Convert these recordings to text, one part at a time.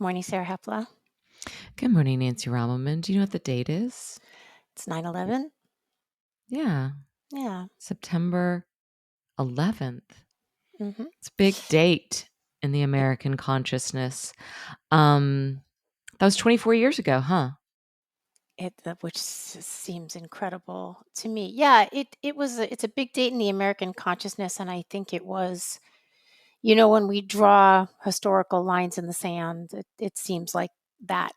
Morning, Sarah Hepla. Good morning, Nancy Rommelman. Do you know what the date is? It's 9/11. Yeah, Yeah. September 11th. hmm It's a big date in the It, American consciousness. Um, that was 24 years ago, huh? which seems incredible to me. Yeah, it's a big date in the American consciousness, and I think it was. When we draw historical lines in the sand, it seems like that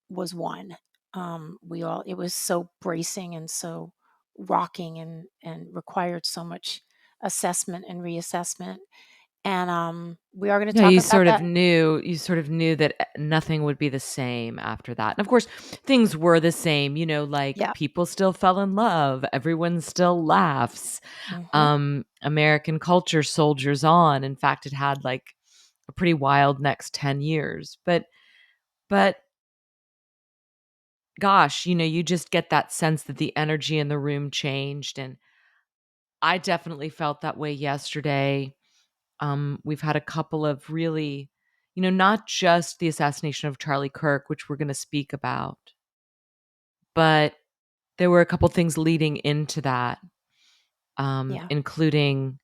was one. It was so bracing and so rocking and required so much assessment and reassessment. And we are going to Yeah, talk you about sort of that. knew that nothing would be the same after that. And of course, things were the same, like Yeah. people still fell in love, everyone still laughs. hmm American culture soldiers on. In fact, it had like a pretty wild next 10 years. But gosh, you just get that sense that the energy in the room changed. And I definitely felt that way yesterday. We've had a couple of really, not just the assassination of Charlie Kirk, which we're going to speak about, but there were a couple things leading into that, Yeah. including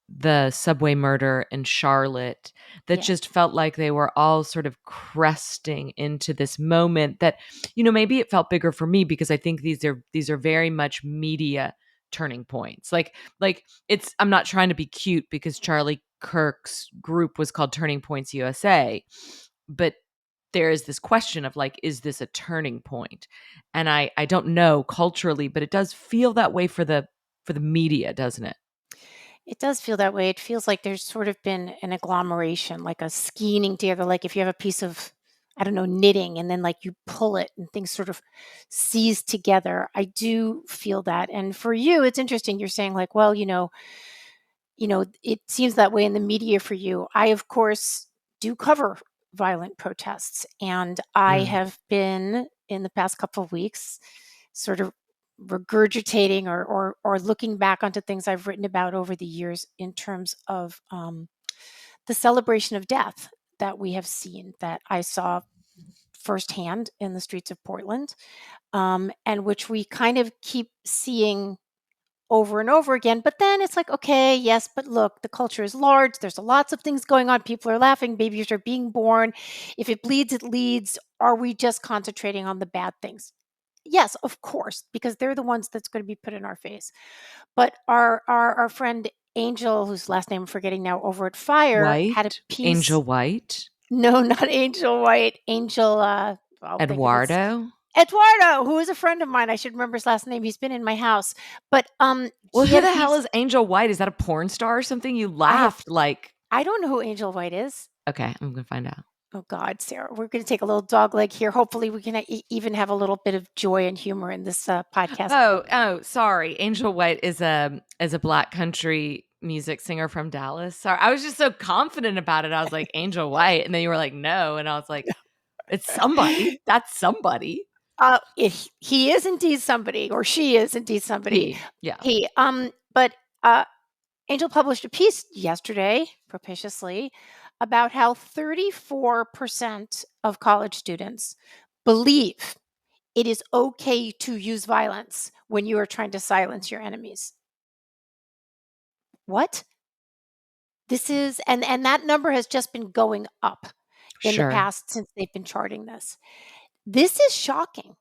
the subway murder in Charlotte, that Yeah. just felt like they were all sort of cresting into this moment that, maybe it felt bigger for me because I think these are very much media turning points. Like I'm not trying to be cute because Charlie Kirk's group was called Turning Points USA, but there is this question of like, is this a turning point? And I don't know culturally, but it does feel that way for the media, doesn't it? It does feel that way. It feels like there's sort of been an agglomeration, like a skein together. Like if you have a piece of, I don't know, knitting and then like you pull it and things sort of seize together. I do feel that. And for you, it's interesting. You're saying like, well, it seems that way in the media for you. I, of course, do cover violent protests. And I Mm. have been in the past couple of weeks sort of regurgitating or looking back onto things I've written about over the years in terms of the celebration of death that we have seen, that I saw firsthand in the streets of Portland, and which we kind of keep seeing over and over again. But then it's like, okay, yes, but look, the culture is large. There's lots of things going on. People are laughing. Babies are being born. If it bleeds, it leads. Are we just concentrating on the bad things? Yes, of course, because they're the ones that's going to be put in our face. But our friend Angel, whose last name I'm forgetting now, over at Fire, had a White, piece. Angel White, No, not Angel White. Angel. I'll think of it. Eduardo. Eduardo, who is a friend of mine. I should remember his last name. He's been in my house. But Well, he who had a the hell piece. is Angel White? Is that a porn star or something? You I have. laughed like, I don't know who Angel White is. okay, I'm gonna find out. Oh God, Sarah, we're going to take a little dog leg here. Hopefully, we can even have a little bit of joy and humor in this podcast. Oh, sorry. Angel White is a black country music singer from Dallas. Sorry, I was just so confident about it. I was like Angel White, and then you were like, no, and I was like, it's somebody. That's somebody. He is indeed somebody, or she is indeed somebody. Yeah. But uh, Angel published a piece yesterday, propitiously, about how 34% of college students believe it is okay to use violence when you are trying to silence your enemies. What? This is, and that number has just been going up in the Sure. past since they've been charting this. This is shocking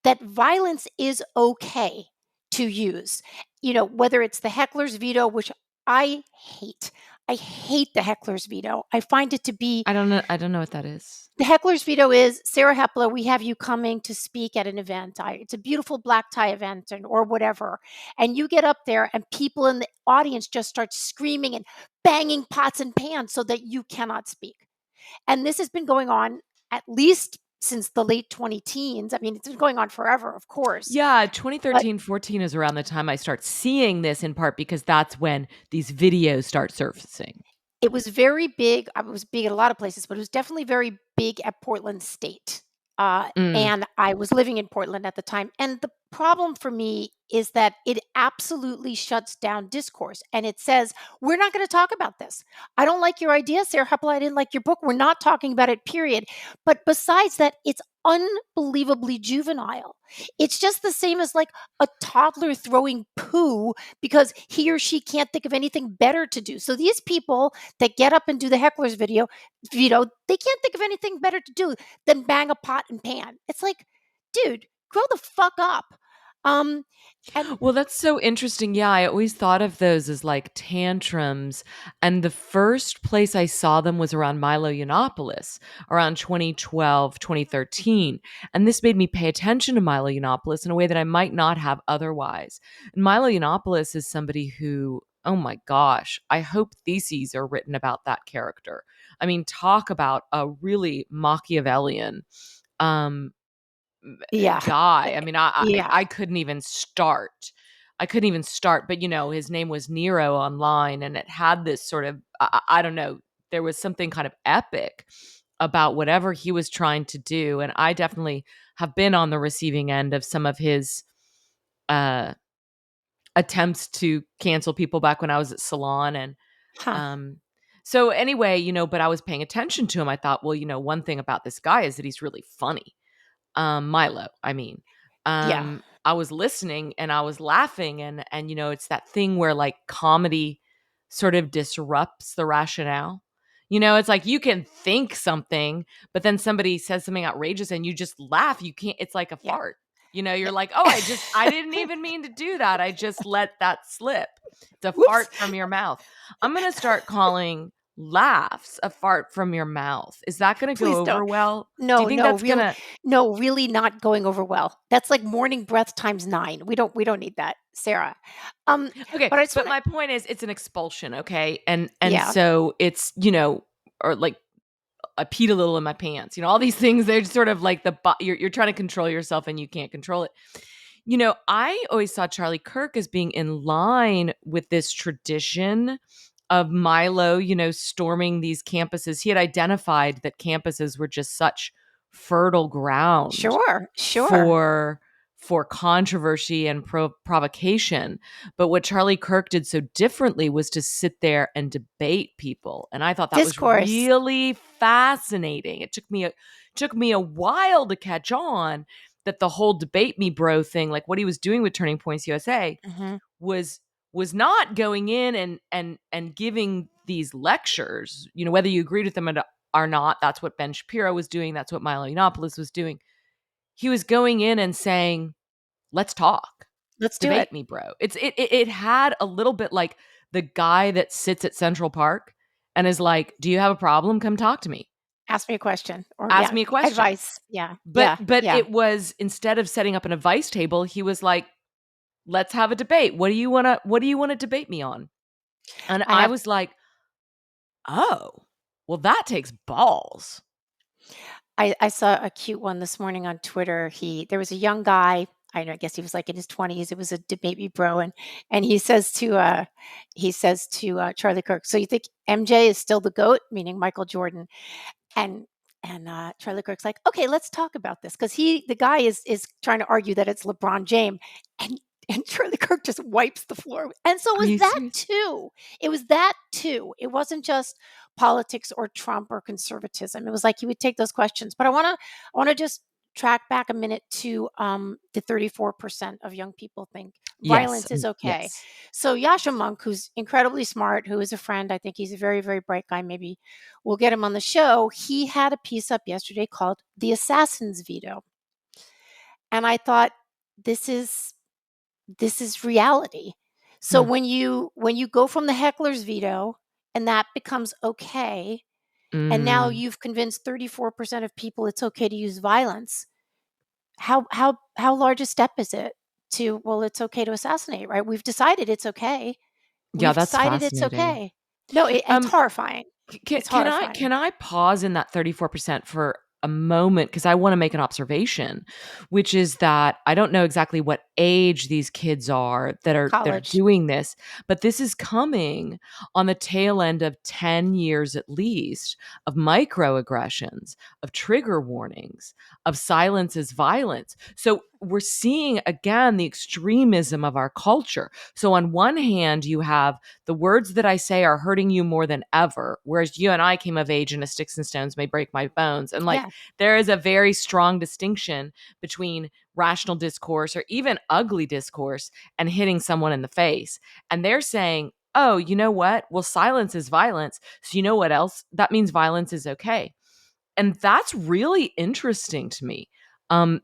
that violence is okay to use. Whether it's the heckler's veto, which I hate. I hate the heckler's veto. I find it to be I don't know what that is. the heckler's veto is Sarah Hepler, we have you coming to speak at an event. It's a beautiful black tie event or whatever. And you get up there and people in the audience just start screaming and banging pots and pans so that you cannot speak. And this has been going on at least since the late 20 teens. I mean, it's been going on forever, of course. Yeah, But 2013, 14 is around the time I start seeing this, in part because that's when these videos start surfacing. it was very big. It was big at a lot of places, but it was definitely very big at Portland State. Mm. And I was living in Portland at the time. And the problem for me is that it absolutely shuts down discourse. And it says, we're not going to talk about this. I don't like your idea, Sarah Heppel. I didn't like your book. We're not talking about it, period. But besides that, it's unbelievably juvenile. It's just the same as like a toddler throwing poo because he or she can't think of anything better to do. So these people that get up and do the heckler's video, they can't think of anything better to do than bang a pot and pan. It's like, dude, grow the fuck up. Um, and Well, that's so interesting. Yeah, I always thought of those as like tantrums. And the first place I saw them was around Milo Yiannopoulos around 2012, 2013. And this made me pay attention to Milo Yiannopoulos in a way that I might not have otherwise. And Milo Yiannopoulos is somebody who, oh my gosh, I hope theses are written about that character. I mean, talk about a really Machiavellian um yeah, guy. I mean, yeah, I couldn't even start. I couldn't even start, but his name was Nero online, and it had this sort of I don't know, there was something kind of epic about whatever he was trying to do, and I definitely have been on the receiving end of some of his uh attempts to cancel people back when I was at Salon. And huh? um so anyway, but I was paying attention to him. I thought, well, one thing about this guy is that he's really funny. Milo, I mean. Yeah, I was listening and I was laughing, and it's that thing where like comedy sort of disrupts the rationale. It's like you can think something, but then somebody says something outrageous and you just laugh. You can't, it's like a yeah. fart. You're like, "Oh, I didn't even mean to do that. I just let that slip." It's a Whoops! fart from your mouth. I'm going to start calling laughs a fart from your mouth. Is that going to go Please don't. over well? Do you No, think no, that's going really, to no, really not going over well. That's like morning breath times 9. We don't need that, Sarah. Um, Okay, but I just but want to, my point is it's an expulsion, okay? And yeah, so it's, or like I peed a little in my pants. All these things, they're sort of like you're trying to control yourself and you can't control it. I always saw Charlie Kirk as being in line with this tradition of Milo, storming these campuses. He had identified that campuses were just such fertile ground sure, sure. for controversy and provocation. But what Charlie Kirk did so differently was to sit there and debate people, and I thought that was Discourse. really fascinating. It took me a while to catch on that the whole debate me bro thing, like what he was doing with Turning Points USA, Hmm. was not going in and giving these lectures, whether you agreed with them or not. That's what Ben Shapiro was doing. That's what Milo Yiannopoulos was doing. He was going in and saying, let's talk, Let's do it. debate me, bro. It had a little bit like the guy that sits at Central Park and is like, do you have a problem? Come talk to me. Ask me a question, or Ask yeah, me a question. advice. Yeah, But yeah, yeah. it was, instead of setting up an advice table, he was like, let's have a debate. What do you want to debate me on? And I I have was like, oh, well, that takes balls. I saw a cute one this morning on Twitter. There was a young guy. I guess he was like in his 20s. It was a debate me bro, and he says to Charlie Kirk, "So you think MJ is still the goat?" Meaning Michael Jordan. And Charlie Kirk's like, "Okay, let's talk about this," because the guy is trying to argue that it's LeBron James, and Charlie Kirk just wipes the floor. And so it Are was you that serious? too. It was that too. It wasn't just politics or Trump or conservatism. It was like he would take those questions. But I want to just track back a minute to the 34% of young people think Yes. violence is okay. Yes. So Yasha Monk, who's incredibly smart, who is a friend, I think he's a very, very bright guy. Maybe we'll get him on the show. He had a piece up yesterday called The Assassin's Veto. And I thought, this is reality. So Hmm. when you go from the heckler's veto and that becomes okay, and now Mm. you've convinced 34% of people it's okay to use violence, how large a step is it to, well, it's okay to assassinate, right? We've decided it's okay. Yeah, We've that's decided it's fascinating. okay. No, it's Um, horrifying. can It's can I horrifying. can I pause in that 34% for a moment because I want to make an observation, which is that I don't know exactly what age these kids are that are College. doing this, but this is coming on the tail end of 10 years at least of microaggressions, of trigger warnings, of silence is violence. So we're seeing again the extremism of our culture. So on one hand, you have the words that I say are hurting you more than ever, whereas you and I came of age and a sticks and stones may break my bones. And like Yeah. there is a very strong distinction between rational discourse or even ugly discourse and hitting someone in the face. And they're saying, oh, you know what? Well, silence is violence. So you know what else? That means violence is okay. And that's really interesting to me.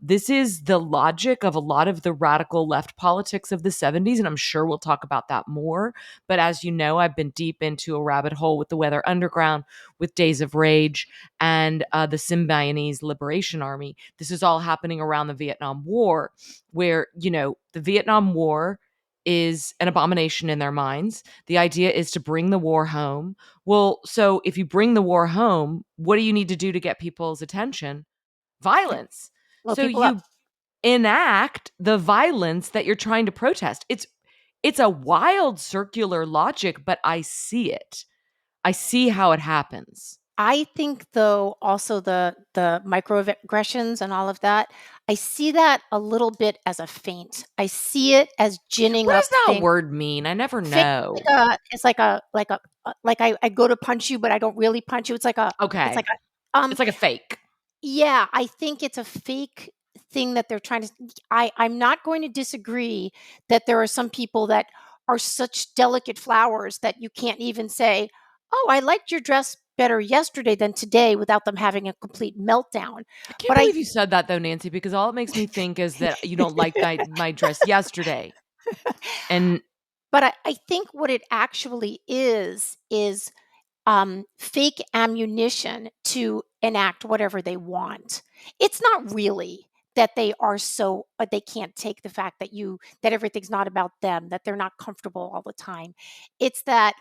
This is the logic of a lot of the radical left politics of the 70s, and I'm sure we'll talk about that more. But as you know, I've been deep into a rabbit hole with the Weather Underground, with Days of Rage, and the Symbionese Liberation Army. This is all happening around the Vietnam War, where, the Vietnam War is an abomination in their minds. The idea is to bring the war home. Well, so if you bring the war home, what do you need to do to get people's attention? Yeah. Violence. Blow So people up. you enact the violence that you're trying to protest. It's a wild circular logic, but I see it. I see how it happens. I think though also the microaggressions and all of that, I see that a little bit as a feint. I see it as ginning What up does that things. word mean? I never Feint know. it's like I go to punch you, but I don't really punch you. It's Okay. like It's like a fake. yeah, I think it's a fake thing that they're trying to I'm not going to disagree that there are some people that are such delicate flowers that you can't even say, "Oh, I liked your dress better yesterday than today," without them having a complete meltdown. I can't But I believe you said that though, Nancy, because all it makes me think is that you don't like my dress yesterday. And but I think what it actually is fake ammunition to enact whatever they want. It's not really that they are so they can't take the fact that everything's not about them, that they're not comfortable all the time. It's that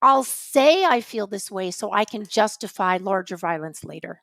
I'll say I feel this way so I can justify larger violence later.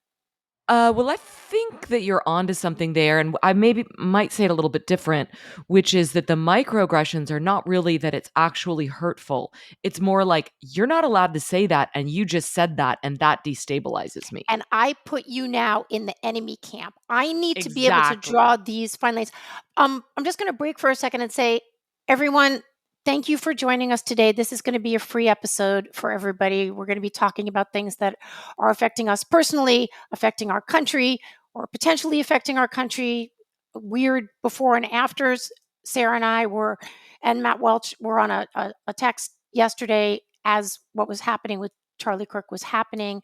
well, I think that you're onto something there, and I maybe might say it a little bit different, which is that the microaggressions are not really that it's actually hurtful. It's more like you're not allowed to say that, and you just said that, and that destabilizes me. And I put you now in the enemy camp. I need to be able to draw Exactly. these fine lines. I'm just going to break for a second and say, everyone, thank you for joining us today. This is going to be a free episode for everybody. We're going to be talking about things that are affecting us personally, affecting our country, or potentially affecting our country. Weird before and afters. Sarah and I were, and Matt Welch were on a text yesterday as what was happening with Charlie Kirk was happening.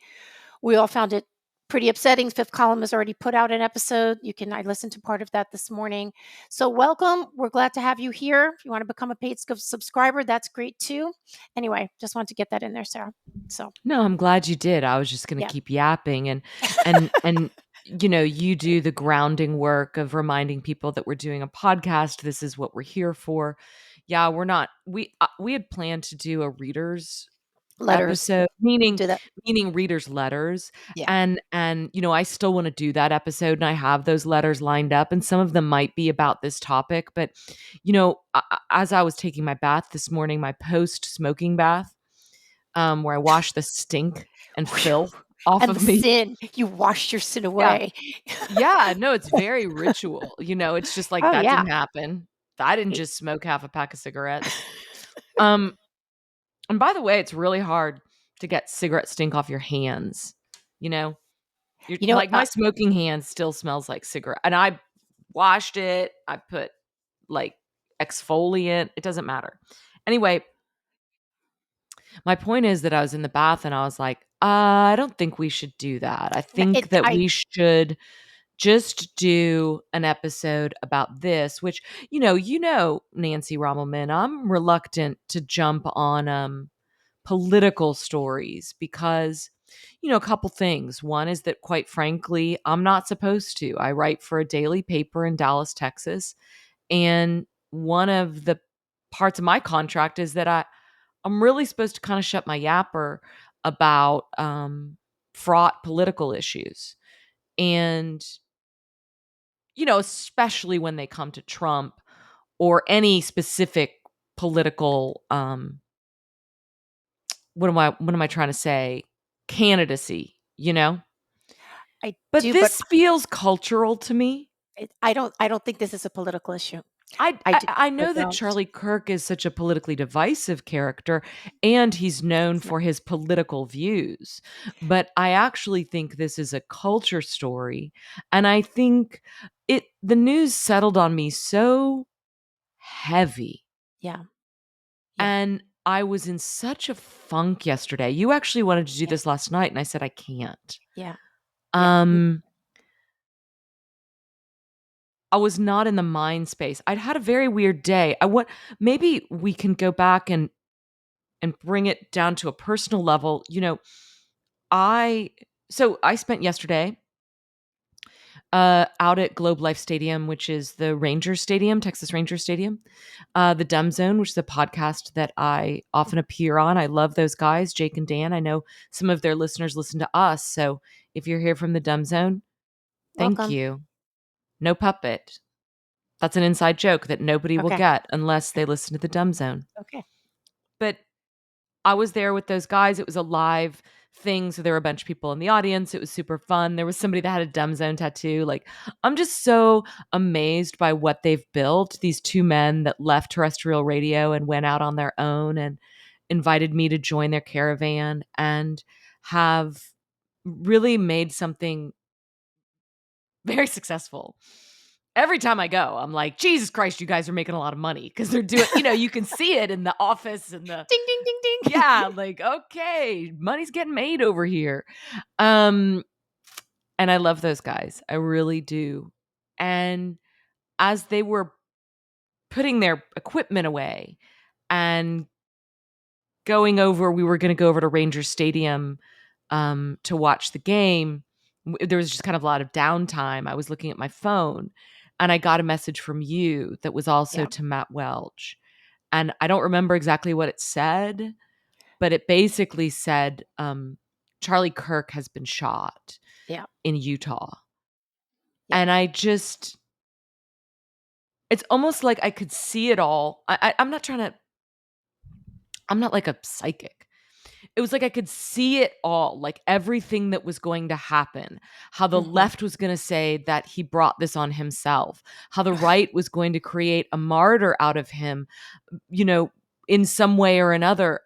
We all found it pretty upsetting. Fifth Column has already put out an episode. I listened to part of that this morning. So welcome. We're glad to have you here. If you want to become a paid subscriber, that's great too. Anyway, just want to get that in there, Sarah. So No, I'm glad you did. I was just going to yeah. keep yapping and you do the grounding work of reminding people that we're doing a podcast. This is what we're here for. Yeah, we're not we had planned to do a readers Letters. episode, meaning Do that. readers letters, Yeah. and I still want to do that episode, and I have those letters lined up, and some of them might be about this topic, but as I was taking my bath this morning, my post smoking bath, where I wash the stink and filth off And the of me. sin, you washed your sin Yeah. away. Yeah, no, it's very ritual, it's just like, Oh that yeah. didn't happen. I didn't Y- just smoke half a pack of cigarettes. Um, and by the way, it's really hard to get cigarette stink off your hands, you know? You're You know, like, my smoking hand still smells like cigarette, and I washed it, I put, like, exfoliant, it doesn't matter. Anyway, my point is that I was in the bath and I was like, I don't think we should do that. I think that I we should just do an episode about this, which, Nancy Rommelman, I'm reluctant to jump on political stories because, a couple things. One is that, quite frankly, I'm not supposed to. I write for a daily paper in Dallas, Texas. And one of the parts of my contract is that I'm really supposed to kind of shut my yapper about fraught political issues. And, especially when they come to Trump or any specific political, what am I trying to say? Candidacy. I But do, but this feels cultural to me. I don't think this is a political issue. I I I do I I know that don't. Charlie Kirk is such a politically divisive character, and he's known Yeah. for his political views, but I actually think this is a culture story, and I think the news settled on me so heavy, Yeah. Yeah. and I was in such a funk yesterday. You actually wanted to do Yeah. this last night, and I said, "I can't." Yeah. Yeah. Um, I was not in the mind space. I'd had a very weird day. Maybe we can go back and bring it down to a personal level. I I spent yesterday out at Globe Life Stadium, which is the Rangers Stadium, Texas Rangers Stadium. The Dumb Zone, which is a podcast that I often appear on. I love those guys, Jake and Dan. I know some of their listeners listen to us. So if you're here from the Dumb Zone, thank Welcome. you. No puppet. That's an inside joke that nobody will Okay. get unless they Okay. listen to the Dumb Zone. Okay. But I was there with those guys. It was a live thing. So there were a bunch of people in the audience. It was super fun. There was somebody that had a Dumb Zone tattoo. Like, I'm just so amazed by what they've built. These two men that left terrestrial radio and went out on their own and invited me to join their caravan and have really made something very successful. Every time I go, I'm like, Jesus Christ, you guys are making a lot of money because they're doing, you can see it in the office and the, Ding ding ding yeah, ding. like, okay, money's getting made over here. Um, and I love those guys. I really do. And as they were putting their equipment away and we were going to go over to Ranger Stadium to watch the game. There was just kind of a lot of downtime. I was looking at my phone and I got a message from you that was also Yeah. to Matt Welch. And I don't remember exactly what it said, but it basically said Charlie Kirk has been shot Yeah. in Utah. Yeah. And it's almost like I could see it all. I'm not like a psychic. It was like I could see it all, like everything that was going to happen. How the Mhm. left was going to say that he brought this on himself. How the right was going to create a martyr out of him, you know, in some way or another.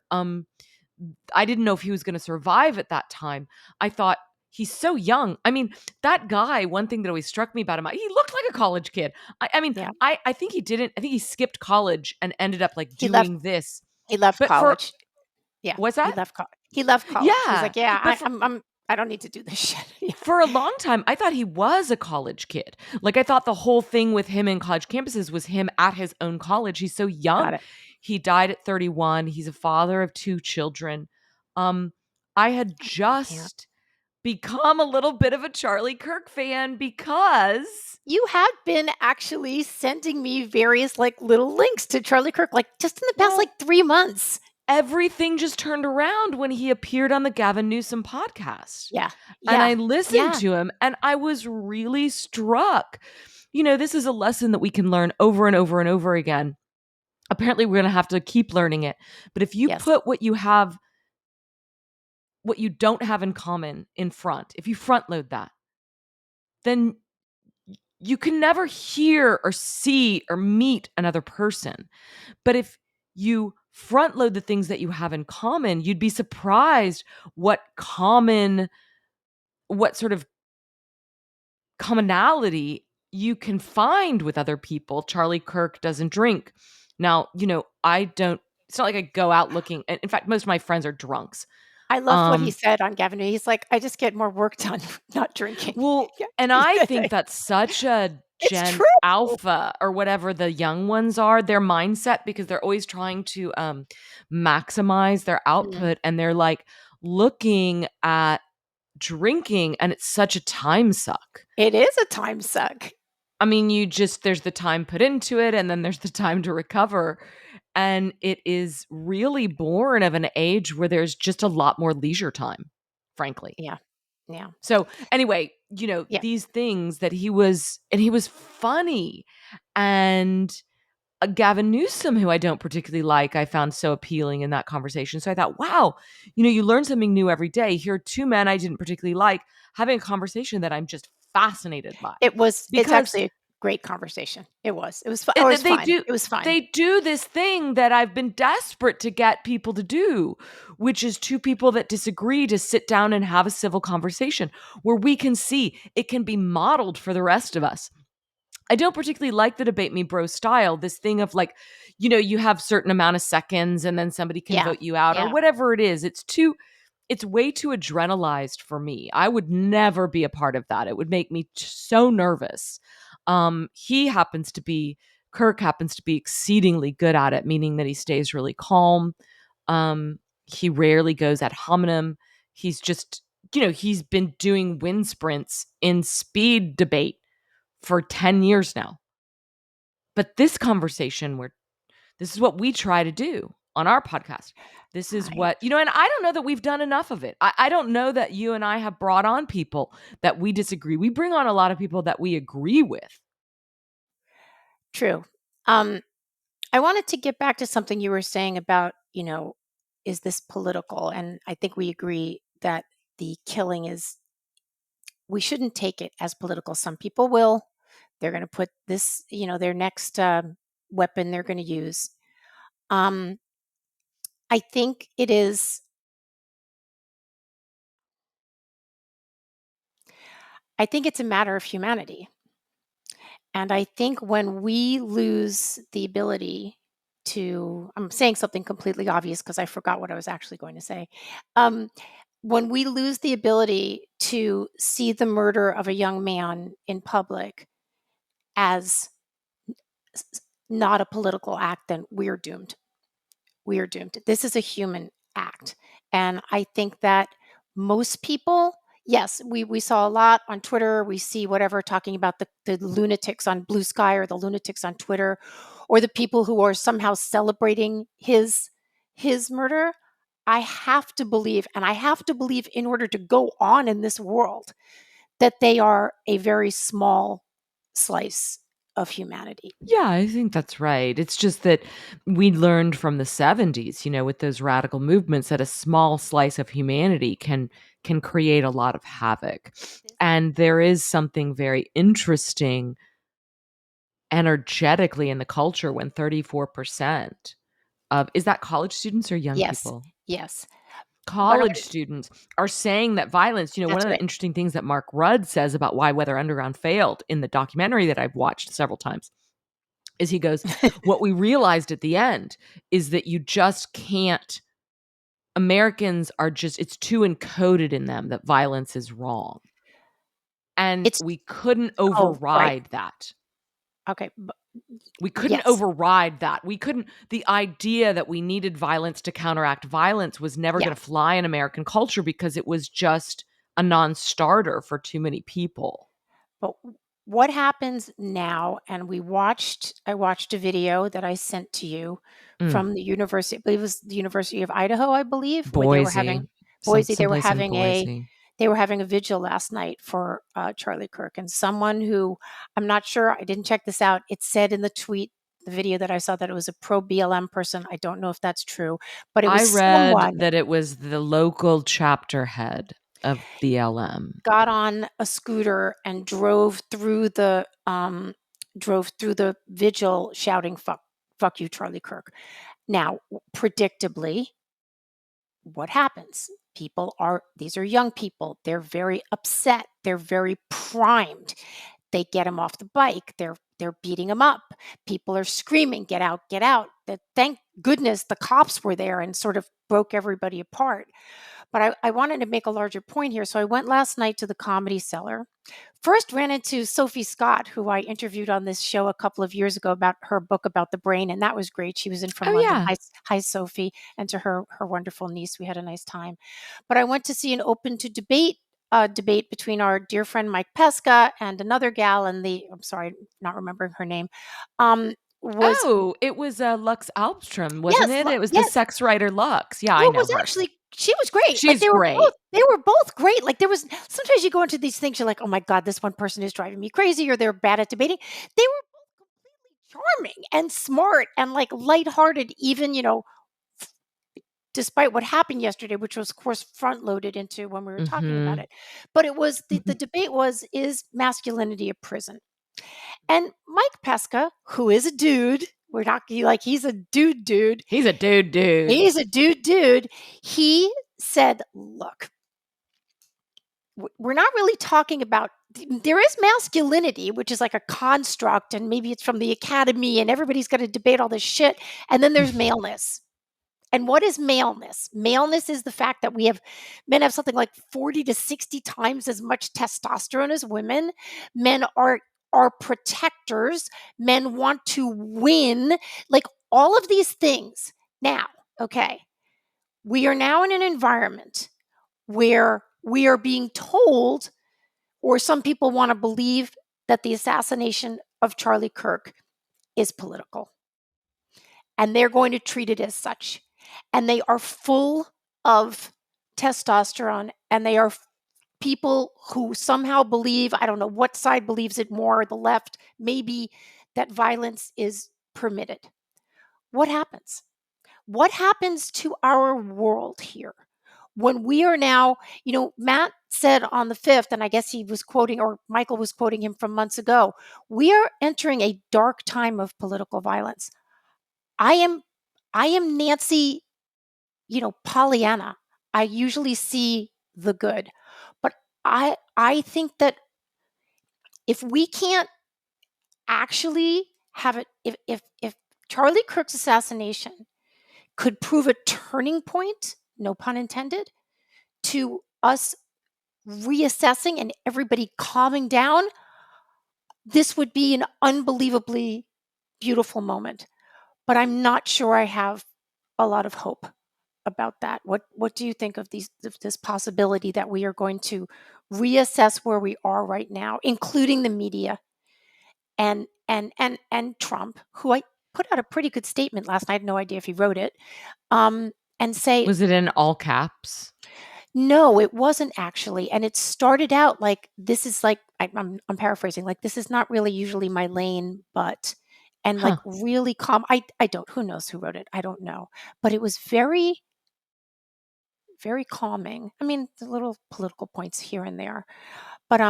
I didn't know if he was going to survive at that time. I thought he's so young. I mean, that guy, one thing that always struck me about him, he looked like a college kid. I mean, Yeah. I think he didn't, I think he skipped college and ended up like He left doing this. he left But for, college. Yeah. what's He that? left college. He left college. He's Yeah. like, "Yeah, But I don't need to do this shit." Yeah. for a long time, I thought he was a college kid. Like, I thought the whole thing with him in college campuses was him at his own college. He's so Got young. it. He died at 31. He's a father of two children. Um, I had I can't. just become a little bit of a Charlie Kirk fan because You have been actually sending me various, like, little links to Charlie Kirk, like, just in the past, well, like, 3 months. everything just turned around when he appeared on the Gavin Newsom podcast. Yeah. And I Yeah. listened Yeah. to him and I was really struck. This is a lesson that we can learn over and over and over again. Apparently, we're going to have to keep learning it. But if you Yes. put what you don't have in common in front, if you front load that, then you can never hear or see or meet another person. But if you front load the things that you have in common, you'd be surprised what sort of commonality you can find with other people. Charlie Kirk doesn't drink. Now, I don't, it's not like I go out looking. In fact, most of my friends are drunks. I loved what he Um, said on Gavin. He's like, "I just get more work done not drinking." well, Yeah. and He I said think that. that's such a It's Gen true. Alpha or whatever the young ones are, their mindset, because they're always trying to maximize their Mm. output. And they're like looking at drinking, and it's such a time suck. It is a time suck. I mean, there's the time put into it and then there's the time to recover. And it is really born of an age where there's just a lot more leisure time, frankly. Yeah. Yeah. So anyway, Yeah. these things that he was funny. And Gavin Newsom, who I don't particularly like, I found so appealing in that conversation. So I thought, wow, you learn something new every day. Here are two men I didn't particularly like having a conversation that I'm just fascinated by. It's Because actually a great conversation. It was. It was fun. It was they fun. do It was fun. they do this thing that I've been desperate to get people to do, which is two people that disagree to sit down and have a civil conversation where we can see it can be modeled for the rest of us. I don't particularly like the debate me bro style, this thing of like, you have certain amount of seconds and then somebody can Yeah. vote you out or Yeah. whatever it is. It's way too adrenalized for me. I would never be a part of that. It would make me so nervous. He happens to be Kirk happens to be exceedingly good at it, meaning that he stays really calm. He rarely goes ad hominem. He's just, he's been doing wind sprints in speed debate for 10 years now. But this conversation where this is what we try to do on our podcast. This is I what, and I don't know that we've done enough of it. I don't know that you and I have brought on people that we disagree. We bring on a lot of people that we agree with. True. Um, I wanted to get back to something you were saying about, is this political? And I think we agree that the killing is, we shouldn't take it as political. Some people will. They're going to put this, their next weapon they're going to use. Um, I think it is, I think it's a matter of humanity. And I think when we lose the ability to, I'm saying something completely obvious because I forgot what I was actually going to say. Um, when we lose the ability to see the murder of a young man in public as not a political act, then we're doomed. We are doomed. This is a human act. And I think that most people, yes, we saw a lot on Twitter. We see whatever talking about the lunatics on Blue Sky or the lunatics on Twitter or the people who are somehow celebrating his murder. I have to believe, and I have to believe in order to go on in this world, that they are a very small slice of humanity. Yeah, I think that's right. It's just that we learned from the 70s, with those radical movements that a small slice of humanity can create a lot of havoc. And there is something very interesting energetically in the culture when 34% of is that college students or young Yes, people? yes. But College students are saying that violence, one that's of the right. interesting things that Mark Rudd says about why Weather Underground failed in the documentary that I've watched several times is he goes, what we realized at the end is that you just can't, Americans are just, it's too encoded in them that violence is wrong. And It's we couldn't oh, right. override that. Okay, We couldn't yes, override that. We couldn't, the idea that we needed violence to counteract violence was never yeah, going to fly in American culture because it was just a non starter for too many people. but what happens now, and I watched a video that I sent to you Mm. from the university, I believe it was the University of Idaho, I believe, where they were Boise, having Boise, someplace in Boise. they were having a vigil last night for, Charlie Kirk, and someone who, I'm not sure, I didn't check this out, it said in the tweet, the video that I saw, that it was a pro BLM person. I don't know if that's true, but it I was read someone that it was the local chapter head of BLM. got on a scooter and drove through the vigil shouting fuck you, Charlie Kirk. Now, predictably, what happens? These are young people. They're very upset. They're very primed. They get him off the bike. They're beating him up. People are screaming, get out, get out. Thank goodness the cops were there and sort of broke everybody apart. But I wanted to make a larger point here. So I went last night to the Comedy Cellar. First ran into Sophie Scott, who I interviewed on this show a couple of years ago about her book about the brain, and that was great. She was in from Oh, London. yeah. Hi, Sophie, and to her wonderful niece. We had a nice time. But I went to see an open to debate debate between our dear friend Mike Pesca and another gal, and I'm sorry, not remembering her name. Was Oh, it was Lux Alpstrom, wasn't yes, it? It was the yes. sex writer Lux. Yeah, No, I it know was her. actually she was great. Like She's great. they were both great. Like there was sometimes you go into these things, you're like, oh my God, this one person is driving me crazy, or they're bad at debating. They were both completely charming and smart and like lighthearted, even, despite what happened yesterday, which was of course front loaded into when we were talking about Mhm. it. But it was the Mhm. debate was, is masculinity a prison? And Mike Pesca, who is a dude, we're talking like he's a dude. He's a dude. He's a dude. He said, look, we're not really talking about, there is masculinity, which is like a construct, and maybe it's from the academy, and everybody's going to debate all this shit. And then there's maleness. And what is maleness? Maleness is the fact that men have something like 40 to 60 times as much testosterone as women. Men are protectors. Men want to win. Like all of these things. Now, okay, we are now in an environment where we are being told, or some people want to believe, that the assassination of Charlie Kirk is political. And they're going to treat it as such. And they are full of testosterone, and they are people who somehow believe, I don't know what side believes it more, the left, maybe, that violence is permitted. What happens? What happens to our world here when we are now, Matt said on the 5th, and I guess he was quoting, or Michael was quoting him from months ago, we are entering a dark time of political violence. I am Nancy, Pollyanna. I usually see the good. But I think that if we can't actually have it, if Charlie Kirk's assassination could prove a turning point, no pun intended, to us reassessing and everybody calming down, this would be an unbelievably beautiful moment. But I'm not sure I have a lot of hope about that. What do you think of this possibility that we are going to reassess where we are right now, including the media and Trump, who I put out a pretty good statement last night. I had no idea if he wrote it. And say, Was it in all caps? no, it wasn't actually. And it started out like, this is like, I'm paraphrasing, like, this is not really usually my lane, but, and like Huh. really calm. I don't, who knows who wrote it? I don't know. But it was very, very calming. I mean, the little political points here and there. But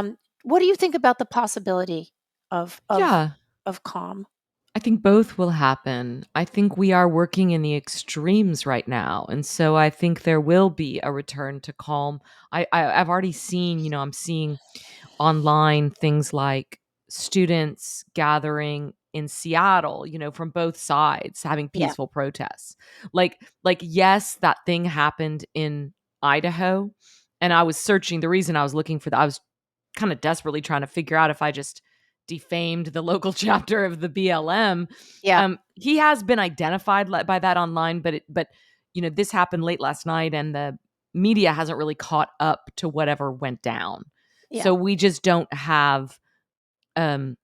what do you think about the possibility of of Yeah. of calm? I think both will happen. I think we are working in the extremes right now. And so I think there will be a return to calm. I've already seen, I'm seeing online things like students gathering in Seattle, from both sides having Yeah, peaceful protests. Like yes, that thing happened in Idaho, and I was searching. The reason I was looking for that, I was kind of desperately trying to figure out if I just defamed the local chapter of the BLM. yeah, He has been identified by that online, but this happened late last night, and the media hasn't really caught up to whatever went down. yeah, So we just don't have um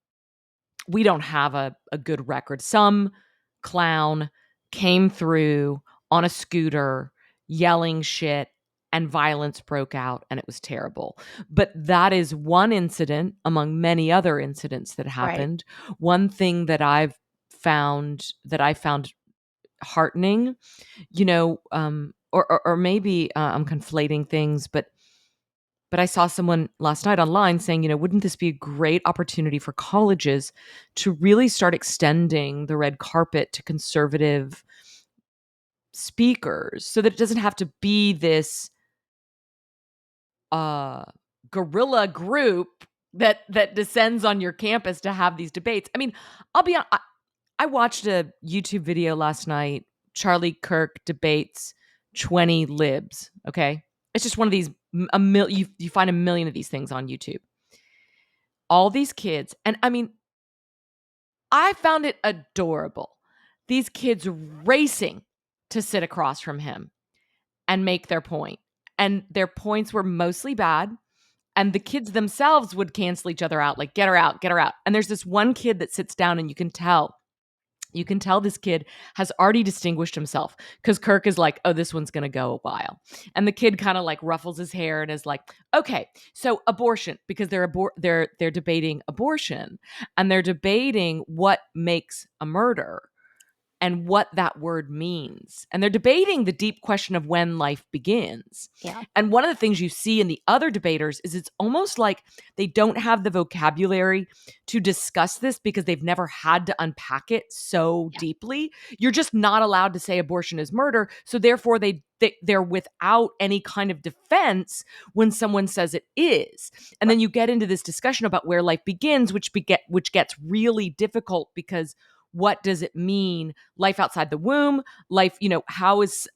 we don't have a good record. Some clown came through on a scooter yelling shit, and violence broke out, and it was terrible. But that is one incident among many other incidents that right. happened. One thing that I found heartening, or maybe I'm conflating things, but I saw someone last night online saying, wouldn't this be a great opportunity for colleges to really start extending the red carpet to conservative speakers so that it doesn't have to be this uh guerrilla group that descends on your campus to have these debates. I mean, I'll be I watched a YouTube video last night. Charlie Kirk debates 20 libs. Okay, it's just one of these. You find a million of these things on YouTube. All these kids, and I mean, I found it adorable. These kids racing to sit across from him and make their point, and their points were mostly bad. And the kids themselves would cancel each other out, like, get her out, get her out. And there's this one kid that sits down, and you can tell You can tell this kid has already distinguished himself because Kirk is like, oh, this one's going to go a while. And the kid kind of like ruffles his hair and is like, okay, so abortion, because they're debating abortion and they're debating what makes a murder and what that word means. And they're debating the deep question of when life begins. Yeah. And one of the things you see in the other debaters is it's almost like they don't have the vocabulary to discuss this because they've never had to unpack it so Yeah. deeply. You're just not allowed to say abortion is murder. So therefore they're without any kind of defense when someone says it is. And then you get into this discussion about where life begins, which gets really difficult because what does it mean, life outside the womb, life, how is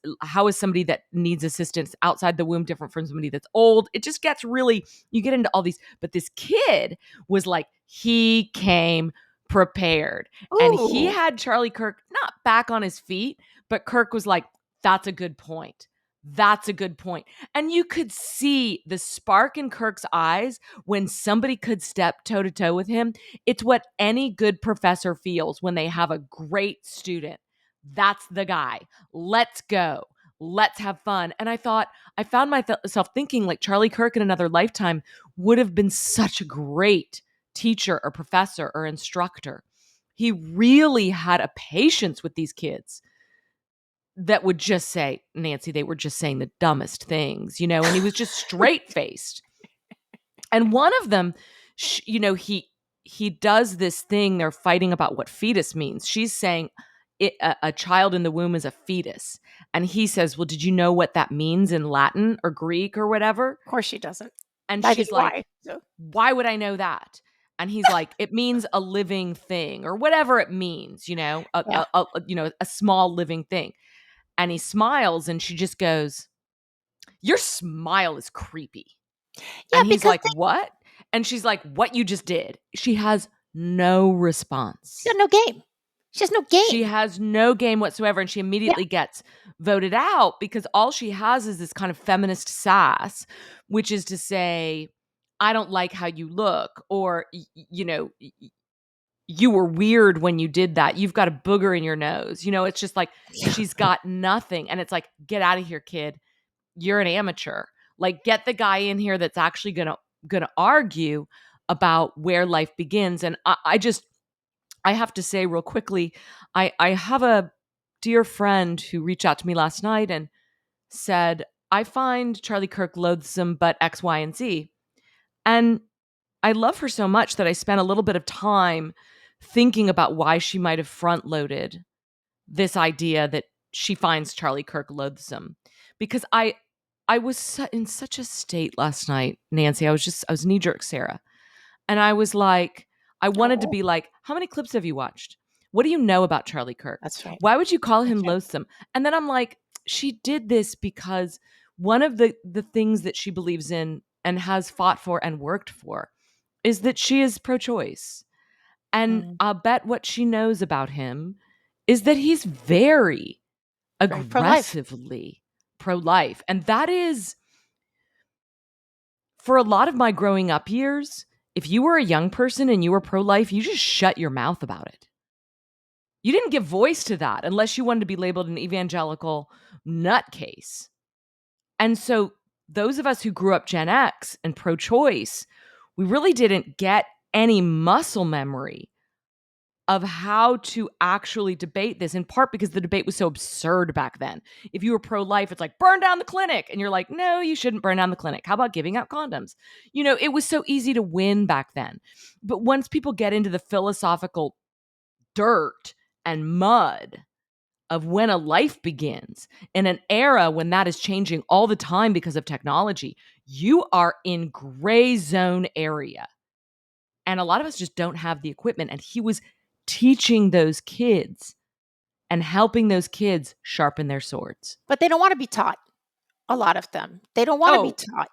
somebody that needs assistance outside the womb different from somebody that's old? It just gets really, you get into all these. But this kid was like, he came prepared, and he Ooh. had Charlie Kirk not back on his feet, but Kirk was like, that's a good point, that's a good point. And you could see the spark in Kirk's eyes when somebody could step toe to toe with him. It's what any good professor feels when they have a great student. That's the guy. Let's go. Let's have fun. And I found myself thinking like Charlie Kirk in another lifetime would have been such a great teacher or professor or instructor. He really had a patience with these kids that would just say, Nancy, they were just saying the dumbest things, and he was just straight faced. And one of them, he does this thing. They're fighting about what fetus means. She's saying a child in the womb is a fetus. And he says, well, did you know what that means in Latin or Greek or whatever? Of course she doesn't. And Neither she's do like, I. So. why would I know that? And he's like, it means a living thing or whatever it means, Yeah. a small living thing. And he smiles and she just goes, your smile is creepy. Yeah, And he's because like, what? And she's like, what you just did. She has no she response. got no game. She has no She game. has no game whatsoever. And she Yeah. immediately gets voted out because all she has is this kind of feminist sass, which is to say, I don't like how you look, or, you were weird when you did that. You've got a booger in your nose. It's just like she's got nothing. And it's like, get out of here, kid. You're an amateur. Like, get the guy in here that's actually gonna argue about where life begins. And I have to say real quickly, I have a dear friend who reached out to me last night and said, I find Charlie Kirk loathsome, but X, Y, and Z. And I love her so much that I spent a little bit of time thinking about why she might have front loaded this idea that she finds Charlie Kirk loathsome. Because I was in such a state last night, Nancy. I was knee jerk Sarah. And I was like, I wanted to Oh, be like, how many clips have you watched? What do you know about Charlie Kirk? that's right. Why would you call him That's right. loathsome? And then I'm like, she did this because one of the things that she believes in and has fought for and worked for is that she is pro-choice. And Mm, I'll bet what she knows about him is that he's very very pro-life. aggressively pro-life. And that is, for a lot of my growing up years, if you were a young person and you were pro-life, you just shut your mouth about it. You didn't give voice to that unless you wanted to be labeled an evangelical nutcase. And so those of us who grew up Gen X and pro-choice, we really didn't get any muscle memory of how to actually debate this, in part because the debate was so absurd back then. If you were pro-life, it's like, burn down the clinic. And you're like, no, you shouldn't burn down the clinic. How about giving out condoms? It was so easy to win back then. But once people get into the philosophical dirt and mud of when a life begins, in an era when that is changing all the time because of technology, you are in gray zone area. And a lot of us just don't have the equipment. And he was teaching those kids and helping those kids sharpen their swords. But they don't want to be taught. A lot of them. They don't want to be Oh, taught.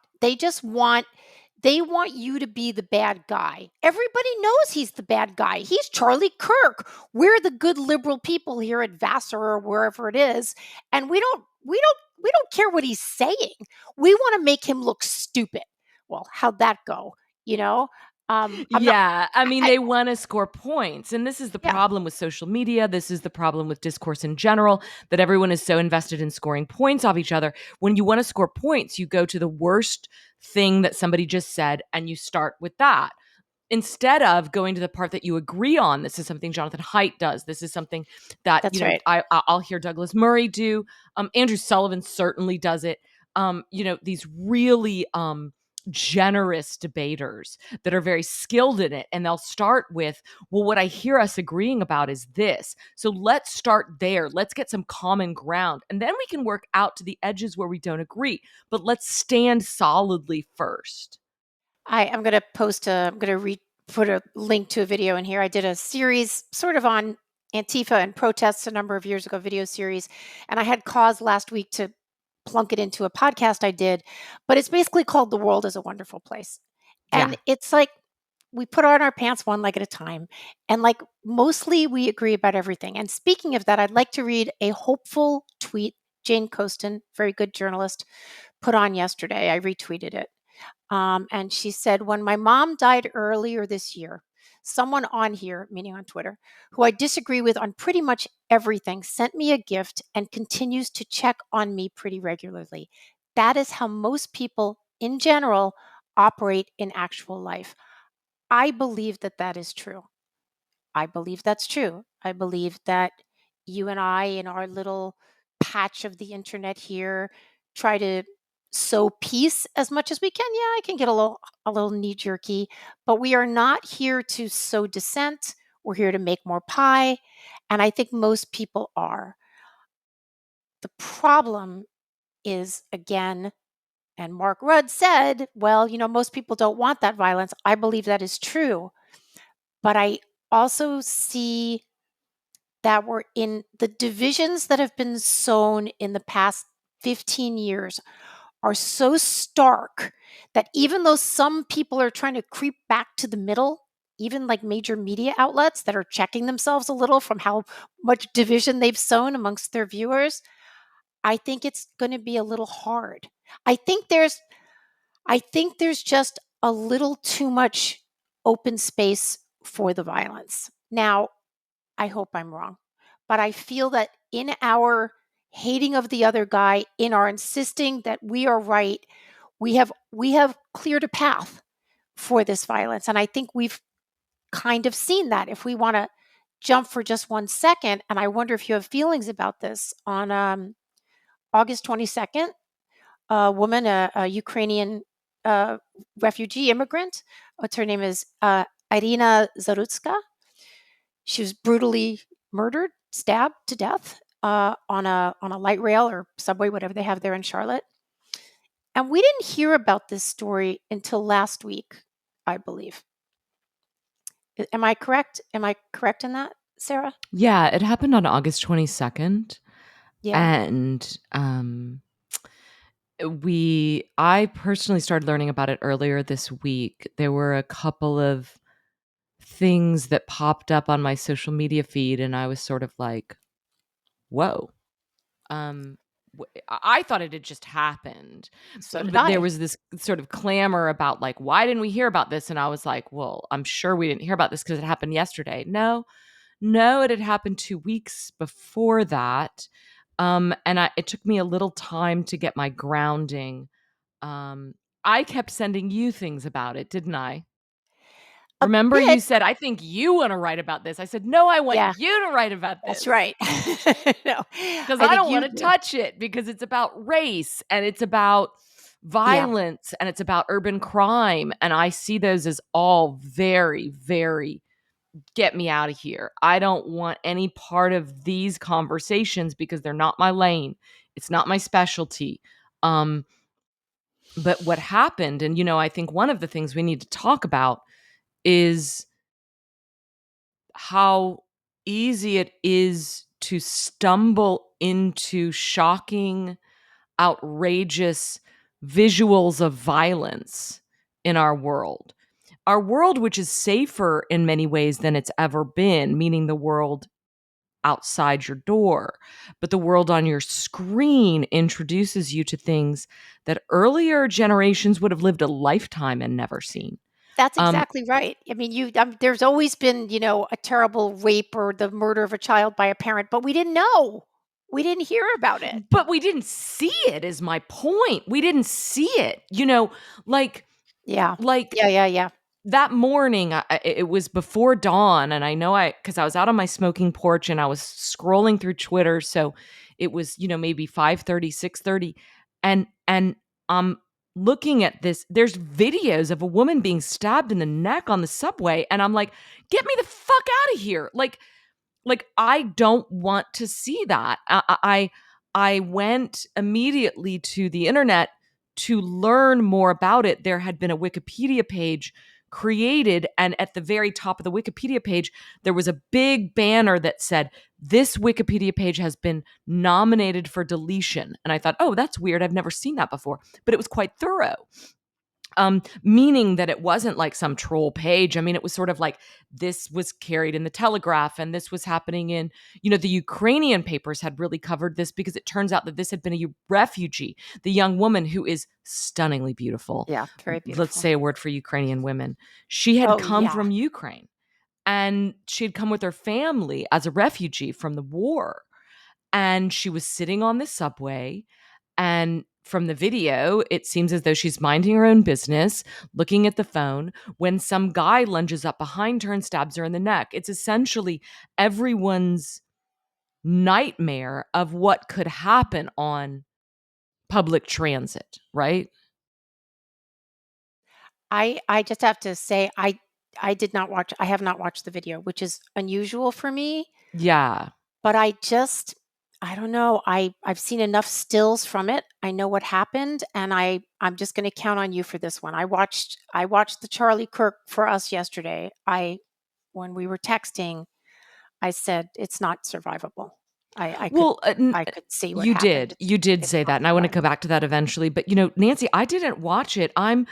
They want you to be the bad guy. Everybody knows he's the bad guy. He's Charlie Kirk. We're the good liberal people here at Vassar or wherever it is, and we don't care what he's saying. We want to make him look stupid. Well, how'd that go? You know? I'm not. Yeah, I mean, I, they wanna score points, and this is the yeah, problem with social media, this is the problem with discourse in general, that everyone is so invested in scoring points off each other. When you wanna score points, you go to the worst thing that somebody just said, and you start with that, instead of going to the part that you agree on. This is something Jonathan Haidt does. This is something that, that's right. I'll hear Douglas Murray do. Andrew Sullivan certainly does it. These really generous debaters that are very skilled in it, and they'll start with, well, what I hear us agreeing about is this, so let's start there, let's get some common ground, and then we can work out to the edges where we don't agree, but let's stand solidly first. I'm going to I'm going to put a link to a video in here. I did a series sort of on Antifa and protests a number of years ago, video series. And I had cause last week to plunk it into a podcast I did, but it's basically called The World is a Wonderful Place. And Yeah. it's like we put on our pants one leg at a time. And like mostly we agree about everything. And speaking of that, I'd like to read a hopeful tweet Jane Coaston, very good journalist, put on yesterday. I retweeted it. And she said, when my mom died earlier this year, someone on here, meaning on Twitter, who I disagree with on pretty much everything, sent me a gift and continues to check on me pretty regularly. That is how most people in general operate in actual life. I believe that that is true. I believe that's true. I believe that you and I, in our little patch of the internet here, try to sow peace as much as we can. Yeah, I can get a little knee jerky, but we are not here to sow dissent. We're here to make more pie, and I think most people are. The problem is again, and Mark Rudd said, well, most people don't want that violence. I believe that is true, but I also see that were in the divisions that have been sown in the past 15 years are so stark that even though some people are trying to creep back to the middle, even like major media outlets that are checking themselves a little from how much division they've sown amongst their viewers, I think it's going to be a little hard. I think there's I think there's just a little too much open space for the violence. Now, I hope I'm wrong. But I feel that in our hating of the other guy, in our insisting that we are right, we have cleared a path for this violence. And I think we've kind of seen that. If we want to jump for just 1 second, and I wonder if you have feelings about this, on August 22nd, a woman, a Ukrainian uh, refugee immigrant, what's her name is Iryna Zarutska. She was brutally murdered, stabbed to death on a light rail or subway, whatever they have there in Charlotte. And we didn't hear about this story until last week, I believe. Am I correct? Am I correct in that, Sarah? Yeah, it happened on August 22nd, Yeah. and, I personally started learning about it earlier this week. There were a couple of things that popped up on my social media feed, and I was sort of like, "Whoa." Um, I thought it had just happened, So did but there I. was this sort of clamor about, like, "Why didn't we hear about this?" And I was like, "Well, I'm sure we didn't hear about this because it happened yesterday." No, no, it had happened 2 weeks before that, and it took me a little time to get my grounding. Um, I kept sending you things about it, didn't I? A Remember you bit. said, "I think you wanna write about this." I said, "No, I want Yeah, you to write about that's this." right. No, 'Cause I I think don't you wanna do. touch it because it's about race, and it's about Yeah. violence, and it's about urban crime, and I see those as all very, very get me out of here. I don't want any part of these conversations because they're not my lane. It's not my specialty. Um, but what happened, and I think one of the things we need to talk about is how easy it is to stumble into shocking, outrageous visuals of violence in our world. Our world, which is safer in many ways than it's ever been, meaning the world outside your door. But the world on your screen introduces you to things that earlier generations would have lived a lifetime and never seen. That's Um, exactly right. I mean, there's always been, a terrible rape or the murder of a child by a parent, but we didn't know. We didn't hear about it. but we didn't see it is my point. We didn't see it, like Yeah. like Yeah, yeah, yeah. that morning, it was before dawn, and I know because I was out on my smoking porch and I was scrolling through Twitter, so it was maybe 5:30, 6:30, and I'm looking at this. There's videos of a woman being stabbed in the neck on the subway, and I'm like, get me the fuck out of here! Like I don't want to see that. I went immediately to the internet to learn more about it. There had been a Wikipedia page created, and at the very top of the Wikipedia page there was a big banner that said, this Wikipedia page has been nominated for deletion. And I thought, oh, that's weird, I've never seen that before. But it was quite thorough, meaning that it wasn't like some troll page. I mean, it was sort of like, this was carried in the Telegraph, and this was happening in, the Ukrainian papers had really covered this, because it turns out that this had been a refugee, the young woman who is stunningly beautiful. Yeah, very Let's beautiful. say a word for Ukrainian women. She had Oh, come yeah. from Ukraine, and she had come with her family as a refugee from the war. And she was sitting on the subway, and from the video, it seems as though she's minding her own business, looking at the phone, when some guy lunges up behind her and stabs her in the neck. It's essentially everyone's nightmare of what could happen on public transit, right? I just have to say I did not watch I have not watched the video, which is unusual for me, Yeah. but I don't know. I've seen enough stills from it. I know what happened, and I'm just going to count on you for this one. I watched the Charlie Kirk for us yesterday. I When we were texting, I said it's not survivable. I I could Well, I could see what you happened. did. You did It's say not that, and I want to come survivable. back to that eventually. But Nancy, I didn't watch it. Okay.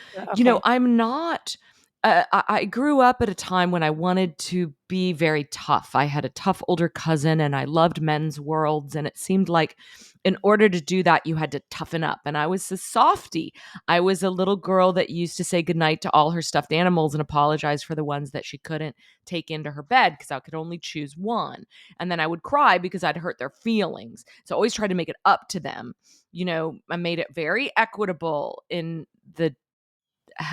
I'm not. I grew up at a time when I wanted to be very tough. I had a tough older cousin, and I loved men's worlds, and it seemed like in order to do that, you had to toughen up. And I was a softie. I was a little girl that used to say goodnight to all her stuffed animals and apologize for the ones that she couldn't take into her bed, because I could only choose one. And then I would cry because I'd hurt their feelings. So I always tried to make it up to them. I made it very equitable in the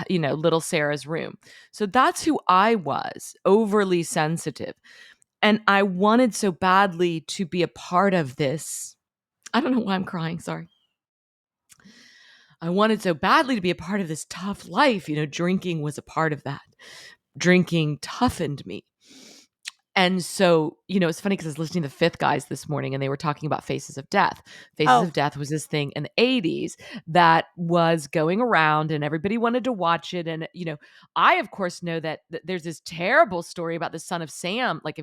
little Sarah's room. So that's who I was, overly sensitive. And I wanted so badly to be a part of this. I don't know why I'm crying, sorry. I wanted so badly to be a part of this tough life. Drinking was a part of that. Drinking toughened me. And so, it's funny because I was listening to the Fifth Guys this morning, and they were talking about Faces of Death. Faces Oh, of Death was this thing in the 80s that was going around, and everybody wanted to watch it. And, I, of course, know that there's this terrible story about the son of Sam, like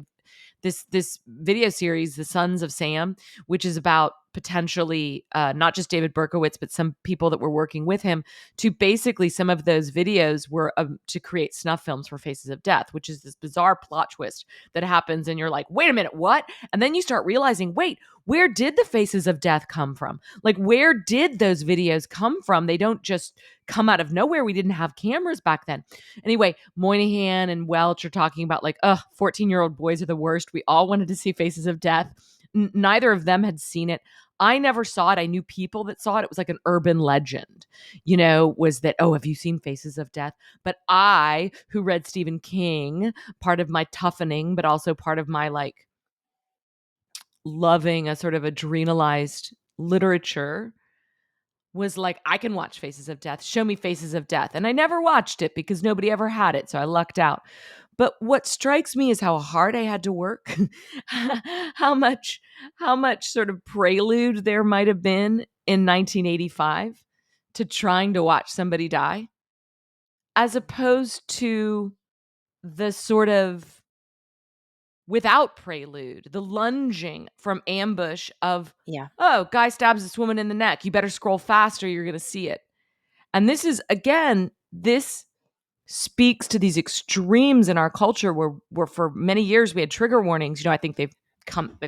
this video series, The Sons of Sam, which is about potentially not just David Berkowitz, but some people that were working with him, to basically, some of those videos were to create snuff films for Faces of Death, which is this bizarre plot twist that happens. And you're like, wait a minute, what? And then you start realizing, wait, where did the Faces of Death come from? Like, where did those videos come from? They don't just come out of nowhere. We didn't have cameras back then. Anyway, Moynihan and Welch are talking about, like, 14-year-old boys are the worst. We all wanted to see Faces of Death. Neither of them had seen it. I never saw it. I knew people that saw it. It was like an urban legend, was that, oh, have you seen Faces of Death? But I, who read Stephen King, part of my toughening, but also part of my, like, loving a sort of adrenalized literature, was like, I can watch Faces of Death. Show me Faces of Death. And I never watched it because nobody ever had it. So I lucked out. But what strikes me is how hard I had to work, how much, sort of prelude there might have been in 1985 to trying to watch somebody die, as opposed to the sort of without prelude, the lunging from ambush of, yeah. oh, guy stabs this woman in the neck. You better scroll faster. You're going to see it. And this is, again, this speaks to these extremes in our culture where for many years we had trigger warnings. I think they've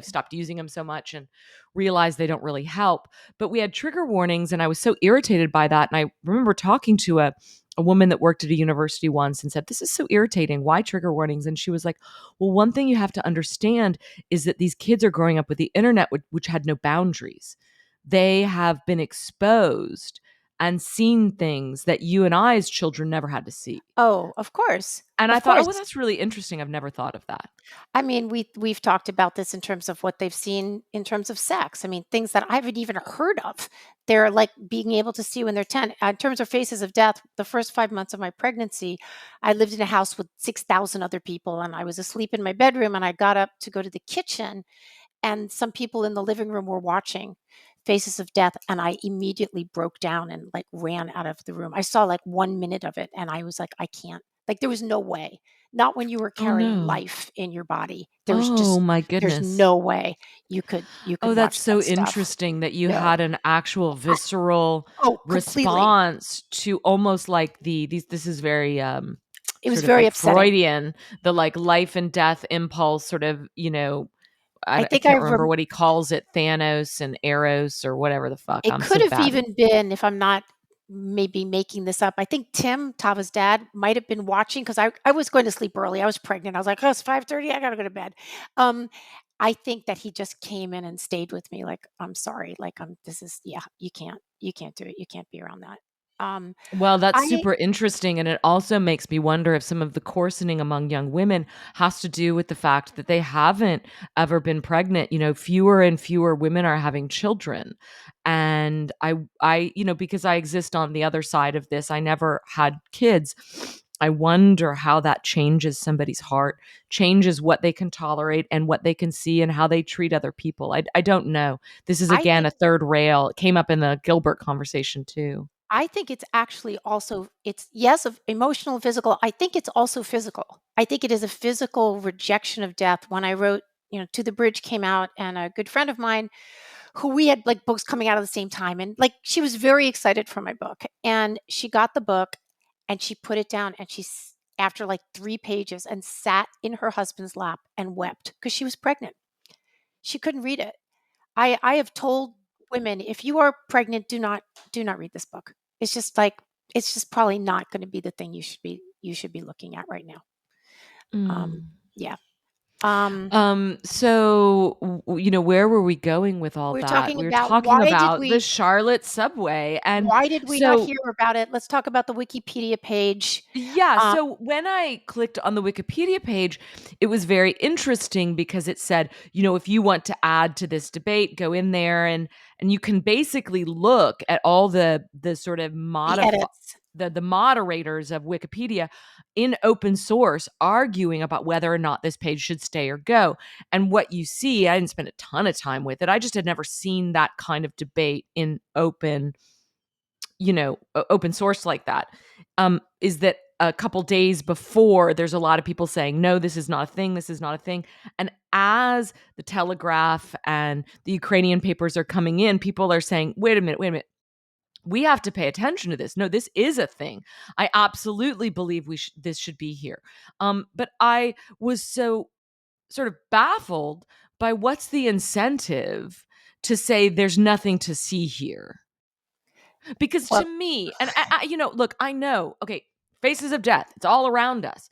stopped using them so much and realized they don't really help. But we had trigger warnings, and I was so irritated by that. And I remember talking to a a woman that worked at a university once and said, "This is so irritating. Why trigger warnings?" And she was like, "Well, one thing you have to understand is that these kids are growing up with the internet, which had no boundaries. They have been exposed and seen things that you and I as children never had to see." Oh, of course. And I Of thought, "Oh, well, course. that's really interesting. I've never thought of that." I mean, we've talked about this in terms of what they've seen in terms of sex. I mean, things that I haven't even heard of. They're like being able to see when they're 10. In terms of faces of death, the first 5 months of my pregnancy, I lived in a house with 6,000 other people, and I was asleep in my bedroom, and I got up to go to the kitchen, and some people in the living room were watching Faces of Death, and I immediately broke down and like ran out of the room. I saw like 1 minute of it, and I was like, I can't. Like there was no way. Not when you were Oh, carrying no. life in your body. Oh, my There's goodness. no way you could Oh, that's watch that so stuff. interesting that you No. had an actual I, visceral oh, completely. response to almost like these this is very It was sort of very like upsetting. Freudian, the like life and death impulse sort of, I I think can't remember what he calls it, Thanos and Eros or whatever the fuck. it I'm could so have bad. even been, if I'm not maybe making this up, I think Tim, Tava's dad, might have been watching because I was going to sleep early. I was pregnant. I was like, oh, it's 5:30. I gotta go to bed. Um, I think that he just came in and stayed with me. Like, I'm sorry. Like, this is, yeah, you can't do it. You can't be around that. Um, Well, that's I super interesting, and it also makes me wonder if some of the coarsening among young women has to do with the fact that they haven't ever been pregnant. Fewer and fewer women are having children. And because I exist on the other side of this, I never had kids. I wonder how that changes somebody's heart, changes what they can tolerate and what they can see and how they treat other people. I don't know. This is I again think a third rail. It came up in the Gilbert conversation too. I think it's actually also it's yes, of emotional, physical. I think it's also physical. I think it is a physical rejection of death. When I wrote, To the Bridge came out, and a good friend of mine who we had like books coming out at the same time, and like she was very excited for my book, and she got the book and she put it down, and after like 3 pages, and sat in her husband's lap and wept because she was pregnant. She couldn't read it. I have told women, if you are pregnant, do not read this book. It's just probably not going to be the thing you should be looking at right now. Um, Mm. yeah. Um, So, where were we going with all we're that? talking We were about talking about the Charlotte subway. And why did we not so, hear about it? Let's talk about the Wikipedia page. yeah, Um, so when I clicked on the Wikipedia page, it was very interesting because it said, if you want to add to this debate, go in there and you can basically look at all the sort of the edits. the moderators of Wikipedia in open source arguing about whether or not this page should stay or go. And what you see, I didn't spend a ton of time with it. I just had never seen that kind of debate in open source like that. Is that a couple days before, there's a lot of people saying, no, this is not a thing, this is not a thing. And as the Telegraph and the Ukrainian papers are coming in, people are saying, wait a minute, we have to pay attention to this. No, this is a thing. I absolutely believe this should be here. But I was so sort of baffled by what's the incentive to say there's nothing to see here. Because to Well, me, and look, I know, okay, faces of death, it's all around us.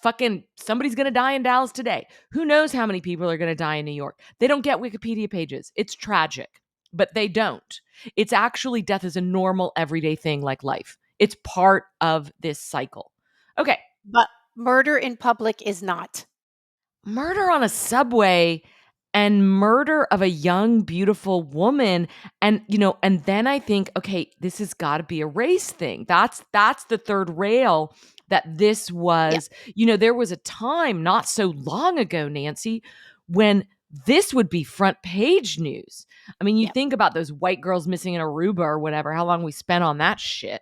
Fucking somebody's gonna die in Dallas today. Who knows how many people are gonna die in New York? They don't get Wikipedia pages. It's tragic, but they don't. It's actually death is a normal, everyday thing like life. It's part of this cycle. Okay, but murder in public is not. murder on a subway and murder of a young beautiful woman, and then I think, okay, this has got to be a race thing. That's the third rail, that this Yeah, was, there was a time not so long ago, Nancy, when this would be front page news. I mean, you yeah. think about those white girls missing in Aruba or whatever, how long we spent on that shit.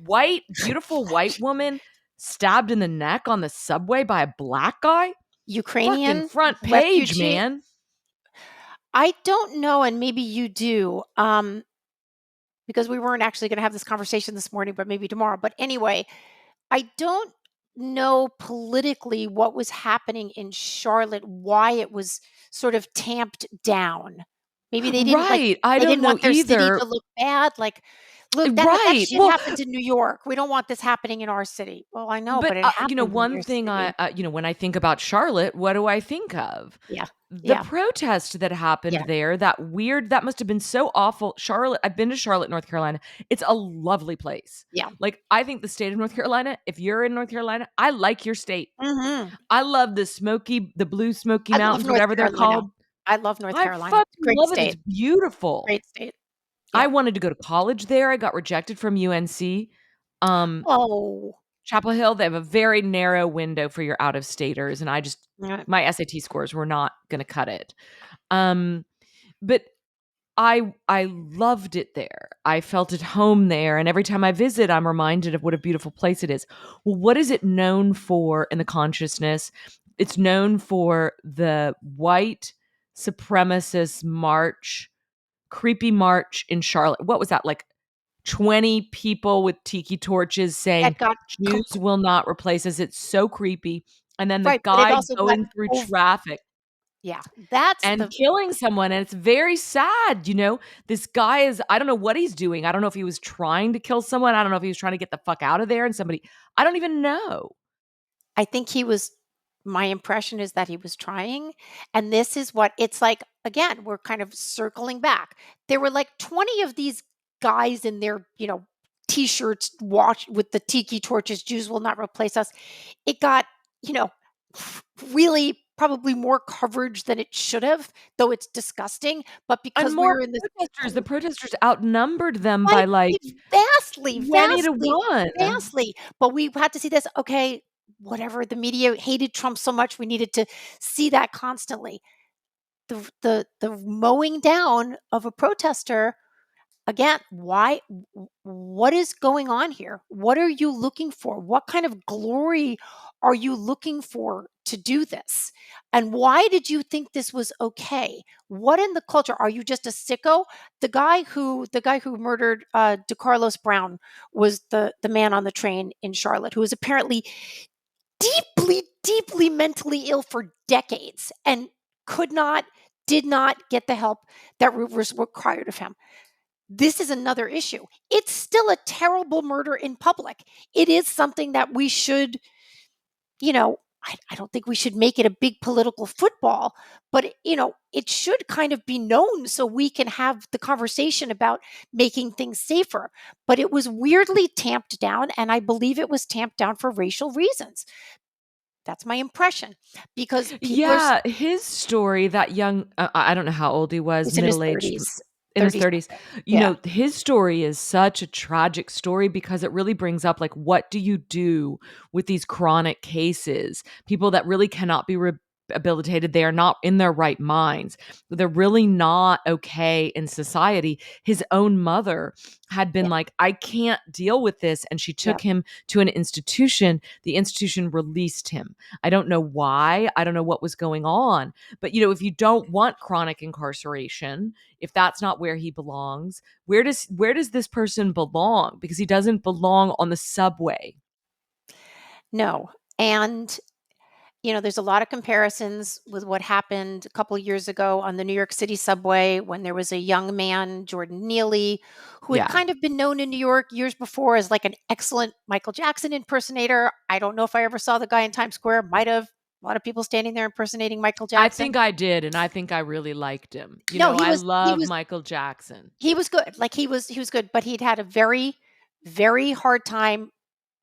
Beautiful white woman stabbed in the neck on the subway by a black guy. Fucking Ukrainian front page, refugee. man. I don't know, and maybe you do. Because we weren't actually going to have this conversation this morning, but maybe tomorrow. But anyway, I don't know politically what was happening in Charlotte, why it was sort of tamped down. Maybe they didn't like Right. I they don't didn't know want their city either. to look bad. Like Look, that Right. shit Well, happens in New York. We don't want this happening in our city. Well, I know, but, but it happens in one your thing city. when I think about Charlotte, what do I think of? Yeah. The Yeah. protest that happened Yeah. there, that must have been so awful. Charlotte, I've been to Charlotte, North Carolina. It's a lovely place. Yeah. Like, I think the state of North Carolina, if you're in North Carolina, I like your state. Mhm. I love the blue Smoky I love Mountains, North whatever they're Carolina. called. I love North I Carolina. fucking It's a great love it. It's state. beautiful. Great state. I Yeah. wanted to go to college there. I got rejected from UNC. Um, Oh. Chapel Hill, they have a very narrow window for your out of staters, and Right. my SAT scores were not going to cut it. Um, but I loved it there. I felt at home there, and every time I visit, I'm reminded of what a beautiful place it is. Well, what is it known for in the consciousness? It's known for the white supremacist march, creepy march in Charlotte. What was that, like 20 people with tiki torches saying, That got "Jews compl will not replace us." It's so creepy. And then the right, but it guy also got going through ov traffic yeah, that's and the killing someone, and it's very sad, This guy is I don't know what he's doing. I don't know if he was trying to kill someone. I don't know if he was trying to get the fuck out of there and somebody I don't even know. I think he was my impression is that he was trying, and this is what it's like again, we're kind of circling back. There were like 20 of these guys in their, T-shirts watch with the tiki torches, "Jews will not replace us." It got, you know, really probably more coverage than it should have, though it's disgusting, but And because we more were in this protesters. The protesters outnumbered them by Right, like vastly, 20 to vastly, 1. vastly, but we had to see this, okay, whatever, the media hated Trump so much, we needed to see that constantly. The mowing down of a protester, again, why what is going on here? What are you looking for? What kind of glory are you looking for to do this? And why did you think this was okay? What in the culture are you just a sicko? The guy who murdered DeCarlos Brown was the man on the train in Charlotte who was apparently deeply, deeply mentally ill for decades and could not, did not get the help that was required of him. This is another issue. It's still a terrible murder in public. It is something that we should, I don't think we should make it a big political football, but it should kind of be known so we can have the conversation about making things safer. But it was weirdly tamped down, and I believe it was tamped down for racial reasons. That's my impression because people are Yeah, his story, that young I don't know how old he was, he's in his middle-aged, 30s, in his 30 30s. something. Yeah. His story is such a tragic story because it really brings up, like, what do you do with these chronic cases? People that really cannot be rehabilitated, they are not in their right minds. They're really not okay in society. His own mother had been Yeah. like, "I can't deal with this," and she Yeah. took him to an institution. The institution released him. I don't know why. I don't know what was going on. But if you don't want chronic incarceration, if that's not where he belongs, where does this person belong? Because he doesn't belong on the subway. No. And there's a lot of comparisons with what happened a couple years ago on the New York City subway when there was a young man, Jordan Neely, who had Yeah. kind of been known in New York years before as like an excellent Michael Jackson impersonator. I don't know if I ever saw the guy in Times Square. Might have. A lot of people standing there impersonating Michael I Jackson. think I did, and I think I really liked him. No, he I was he love was Michael Jackson. he was good. Like he was good, but he'd had a very, very hard time,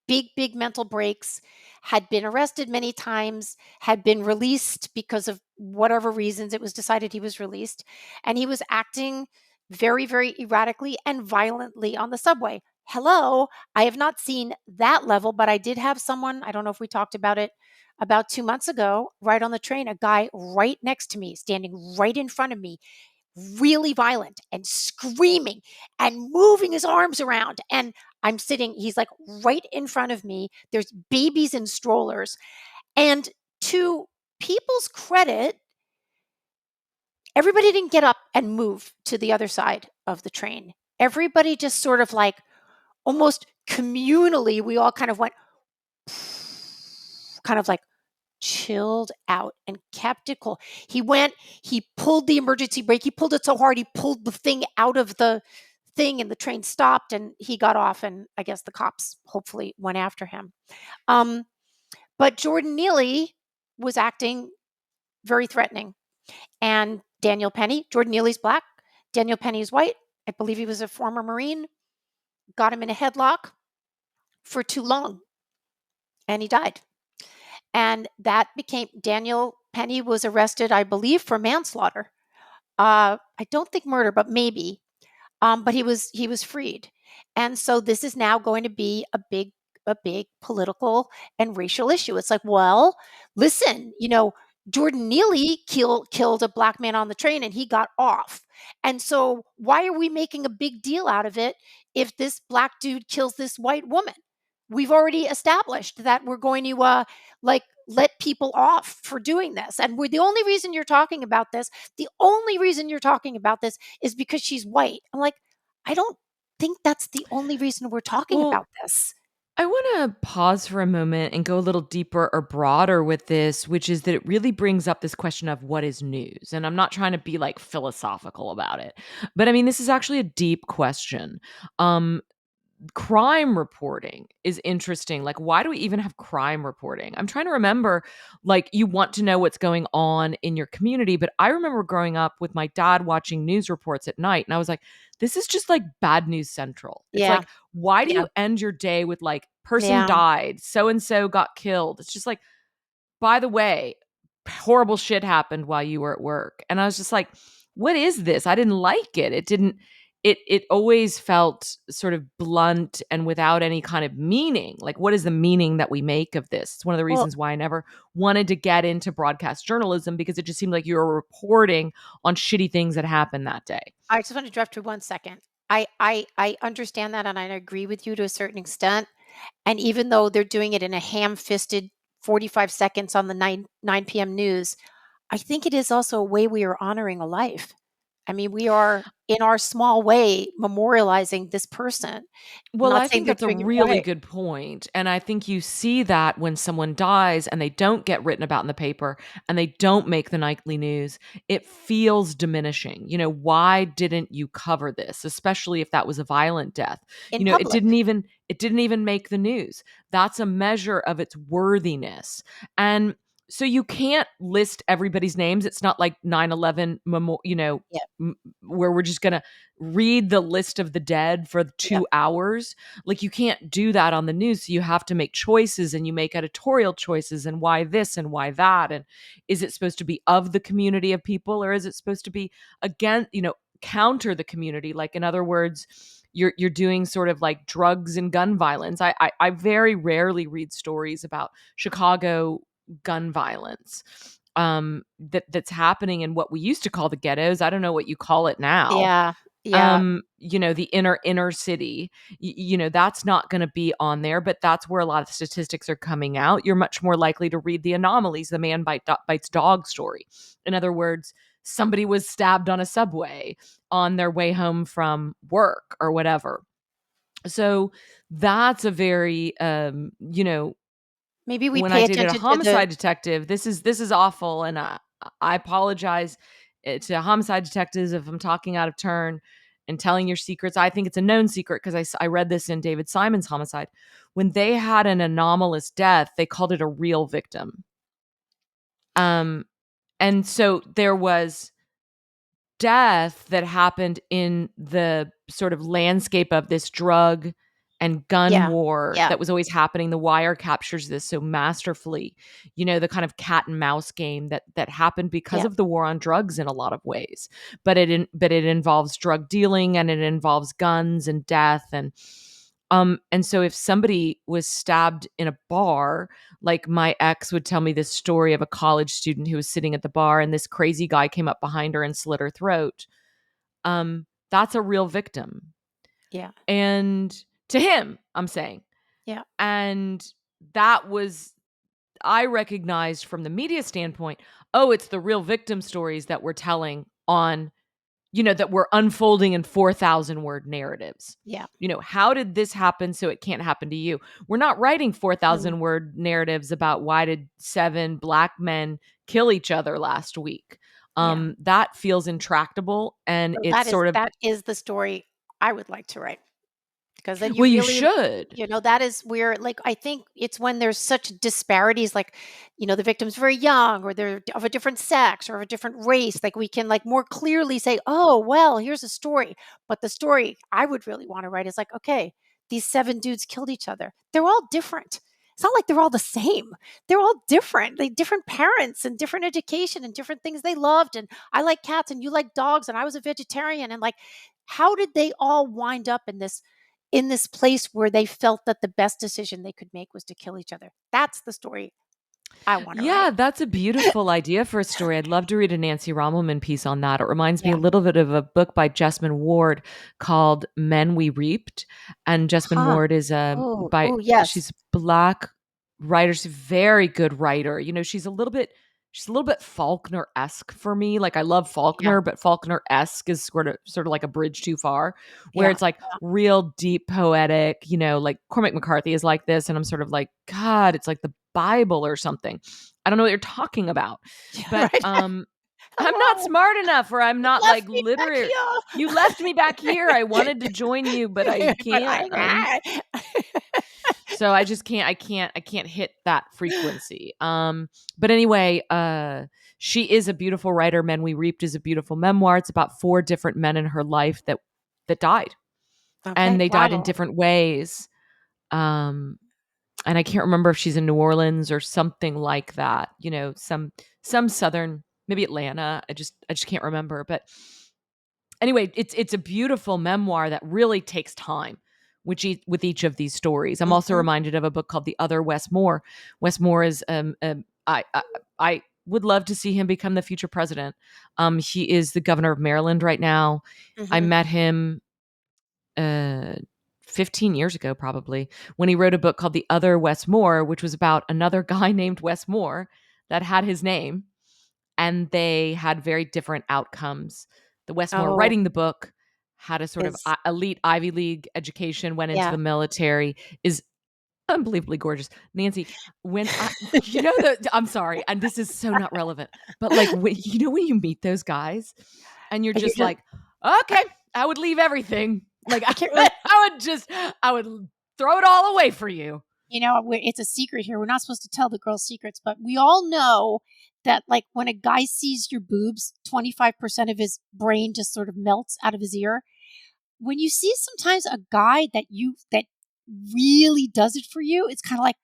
big, big mental breaks, had been arrested many times, had been released because of whatever reasons it was decided he was released. And he was acting very, very erratically and violently on the subway. Hello, I have not seen that level, but I did have someone, I don't know if we talked about it about 2 months ago, right on the train, a guy right next to me, standing right in front of me, really violent and screaming and moving his arms around. And I'm sitting, he's like right in front of me. There's babies in strollers. And to people's credit, everybody didn't get up and move to the other side of the train. Everybody just sort of like almost communally, we all kind of went, kind of like chilled out and kept it cool. He pulled the emergency brake. He pulled it so hard, he pulled the thing out of the thing, and the train stopped, and he got off, and I guess the cops hopefully went after him. Um, but Jordan Neely was acting very threatening. And Daniel Penny, Jordan Neely's black, Daniel Penny is white. I believe he was a former Marine, got him in a headlock for too long, and he died. And that became Daniel Penny was arrested, I believe, for manslaughter. I don't think murder, but maybe. But he was freed, and so this is now going to be a big political and racial issue. It's like, well, listen, Jordan Neely killed a black man on the train, and he got off. And so, why are we making a big deal out of it if this black dude kills this white woman? We've already established that we're going to like let people off for doing this, and we're the only reason you're talking about this. The only reason you're talking about this is because she's white. I'm like, I don't think that's the only reason we're talking Well, about this. I want to pause for a moment and go a little deeper or broader with this, which is that it really brings up this question of what is news. And I'm not trying to be like philosophical about it, but I mean, this is actually a deep question. Um, Crime reporting is interesting. Like, why do we even have crime reporting? I'm trying to remember, like, you want to know what's going on in your community. But I remember growing up with my dad watching news reports at night, and I was like, this is just like bad news central. It's Yeah, like, why do yeah, you end your day with like, person yeah. died, so and so got killed? It's just like, by the way, horrible shit happened while you were at work. And I was just like, what is this? I didn't like it. It always felt sort of blunt and without any kind of meaning. Like, what is the meaning that we make of this? It's one of the Well, reasons why I never wanted to get into broadcast journalism, because it just seemed like you were reporting on shitty things that happened that day. I just want to interrupt for 1 second. I understand that, and I agree with you to a certain extent. And even though they're doing it in a ham-fisted 45 seconds on the 9 p.m. news, I think it is also a way we are honoring a life. I mean, we are, in our small way, memorializing this person. I'm Well, not I saying think they're that's a doing it really right. good point. And I think you see that when someone dies and they don't get written about in the paper and they don't make the nightly news, it feels diminishing. Why didn't you cover this, especially if that was a violent death? In It public. didn't even make the news. That's a measure of its worthiness. And so you can't list everybody's names. It's not like 9/11 Yeah, where we're just going to read the list of the dead for yeah. 2 hours. Like, you can't do that on the news. So you have to make choices, and you make editorial choices, and why this and why that. And is it supposed to be of the community of people, or is it supposed to be again, counter the community? Like, in other words, you're doing sort of like drugs and gun violence. I very rarely read stories about Chicago gun violence that's happening in what we used to call the ghettos. I don't know what you call it now. Yeah, yeah. The inner city. That's not going to be on there, but that's where a lot of statistics are coming out. You're much more likely to read the anomalies, the man bites dog story. In other words, somebody was stabbed on a subway on their way home from work or whatever. So that's a very Maybe we when I pay dated a attention to the homicide detective, this is awful, and I apologize to homicide detectives if I'm talking out of turn and telling your secrets. I think it's a known secret because I read this in David Simon's Homicide. When they had an anomalous death, they called it a real victim. Um, and so there was death that happened in the sort of landscape of this drug and gun yeah, war yeah, that was always happening. The Wire captures this so masterfully. The kind of cat and mouse game that happened because yeah. of the war on drugs in a lot of ways. But it involves drug dealing, and it involves guns and death. And so if somebody was stabbed in a bar, like, my ex would tell me this story of a college student who was sitting at the bar, and this crazy guy came up behind her and slit her throat. That's a real victim. Yeah, And to him, I'm saying. yeah, And that was, I recognized from the media standpoint, oh, it's the real victim stories that we're telling on, that we're unfolding in 4,000 word narratives. yeah. How did this happen so it can't happen to you? We're not writing No, 4,000 word narratives about why did 7 black men kill each other last week. yeah. That feels intractable, and So it's that is sort of that is the story I would like to write. Because then you Well, you really, should. that is where, like, I think it's when there's such disparities, like, the victim's very young, or they're of a different sex or of a different race, like we can, like, more clearly say, oh, well, here's a story. But the story I would really want to write is like, okay, these 7 dudes killed each other. They're all different. It's not like they're all the same. They're all different. They different parents and different education and different things they loved. And I like cats and you like dogs and I was a vegetarian. And, like, how did they all wind up in this place where they felt that the best decision they could make was to kill each other? That's the story I want to Yeah, write. that's a beautiful idea for a story. I'd love to read a Nancy Rommelman piece on that. It reminds me a Yeah. little bit of a book by Jessamine Ward called Men We Reaped. And Jessamine Huh. Ward is Oh, oh, yes. she's Black writer. She's a very good writer. She's a little bit Faulkner-esque for me. Like, I love Yeah. Faulkner, but Faulkner-esque is sort of like a bridge too far, where Yeah. it's like real deep poetic, like Cormac McCarthy is like this. And I'm sort of like, God, it's like the Bible or something. I don't know what you're talking about. Yeah. But Right. I'm not Hello. smart enough, or I'm You not like left me back literary. You here. left me back here. I wanted to join you, but I But can't. I So I just can't. I can't hit that frequency. But anyway, she is a beautiful writer. Men We Reaped is a beautiful memoir. It's about 4 different men in her life that died, and Okay. they died in Wow. different ways. Um, and I can't remember if she's in New Orleans or something like that. Some southern, maybe Atlanta. I just can't remember. But anyway, it's a beautiful memoir that really takes time with each of these stories. I'm also Mhm. reminded of a book called The Other Wes Moore. Wes Moore is I would love to see him become the future president. He is the governor of Maryland right now. I Mhm. met him uh 15 years ago, probably, when he wrote a book called The Other Wes Moore, which was about another guy named Wes Moore that had his name, and they had very different outcomes. The Wes Moore Oh, writing the book had a sort of is elite Ivy League education, went into yeah. the military, is unbelievably gorgeous. Nancy, when that I'm sorry, and this is so not relevant, but like when you meet those guys and you're You just just like, okay, I would leave everything. Like, I can't really. I would throw it all away for you. It's a secret here. We're not supposed to tell the girls secrets, but we all know that, like, when a guy sees your boobs, 25% of his brain just sort of melts out of his ear. When you see sometimes a guy that really does it for you, it's kind of like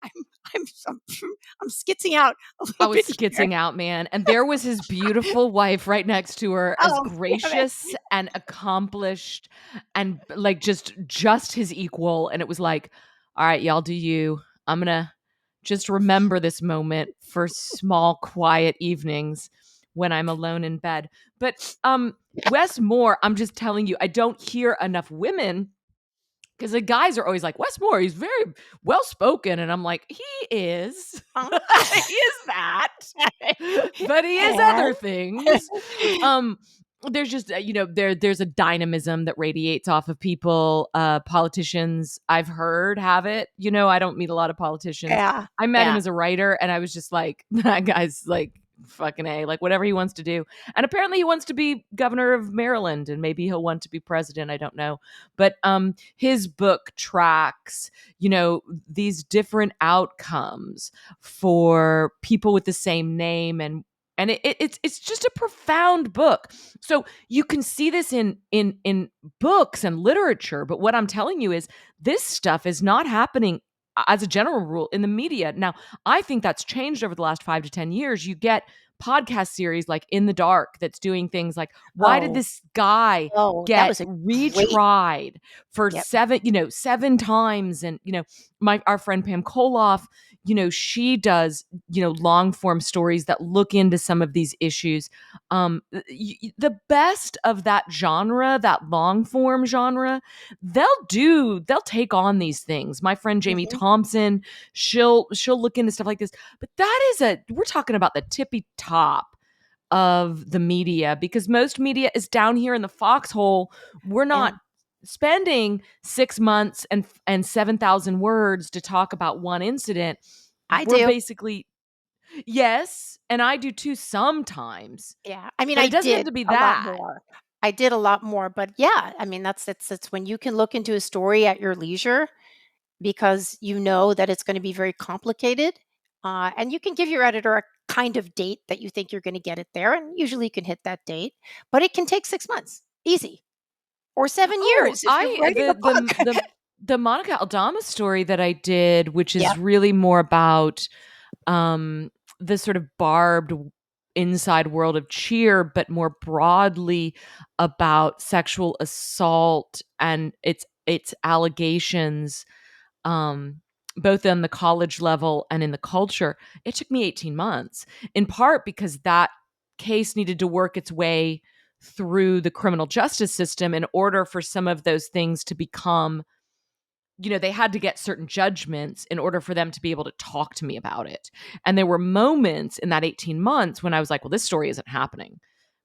I'm I'm I'm, I'm skitzing out a I little was bit here. skitzing out, man. And there was his beautiful wife right next to her, as Oh, damn it. gracious and accomplished and like just his equal. And it was like, all right, y'all do you. I'm gonna just remember this moment for small, quiet evenings when I'm alone in bed. But Wes Moore, I'm just telling you, I don't hear enough women, because the guys are always like, Wes Moore, he's very well spoken. And I'm like, he is. Huh? He is that. But he is And other things. Um, there's just there's a dynamism that radiates off of people. Politicians, I've heard, have it. I don't meet a lot of politicians. yeah, I met him yeah. as a writer, and I was just like, that guy's like fucking A, like whatever he wants to do. And apparently he wants to be governor of Maryland, and maybe he'll want to be president. I don't know. But his book tracks, these different outcomes for people with the same name, and it's just a profound book. So you can see this in books and literature, but what I'm telling you is this stuff is not happening as a general rule in the media. Now, I think that's changed over the last 5 to 10 years. You get podcast series like In the Dark that's doing things like, why did Oh, this guy oh, that get was a great. retried for Yep. seven times? And our friend Pam Koloff, she does long form stories that look into some of these issues. The best of that genre, that long form genre, they'll take on these things. My friend Jamie Mhm. Thompson, she'll look into stuff like this. But we're talking about the tippy top of the media, because most media is down here in the foxhole. We're Yeah, not spending 6 months and 7,000 words to talk about one incident. I We're do. basically Yes, and I do too sometimes, Yeah. I mean, but I it doesn't have did to be a lot that. more. I did a lot more, but yeah, I mean, that's when you can look into a story at your leisure because you know that it's gonna be very complicated, and you can give your editor a kind of date that you think you're gonna get it there, and usually you can hit that date, but it can take 6 months, easy, or 7 Oh, years if you're I writing a book. the Monica Aldama story that I did, which Yeah, is really more about um the sort of barbed inside world of cheer, but more broadly about sexual assault and its allegations, um both on the college level and in the culture. It took me 18 months, in part because that case needed to work its way through the criminal justice system in order for some of those things to become, they had to get certain judgments in order for them to be able to talk to me about it. And there were moments in that 18 months when I was like, well, this story isn't happening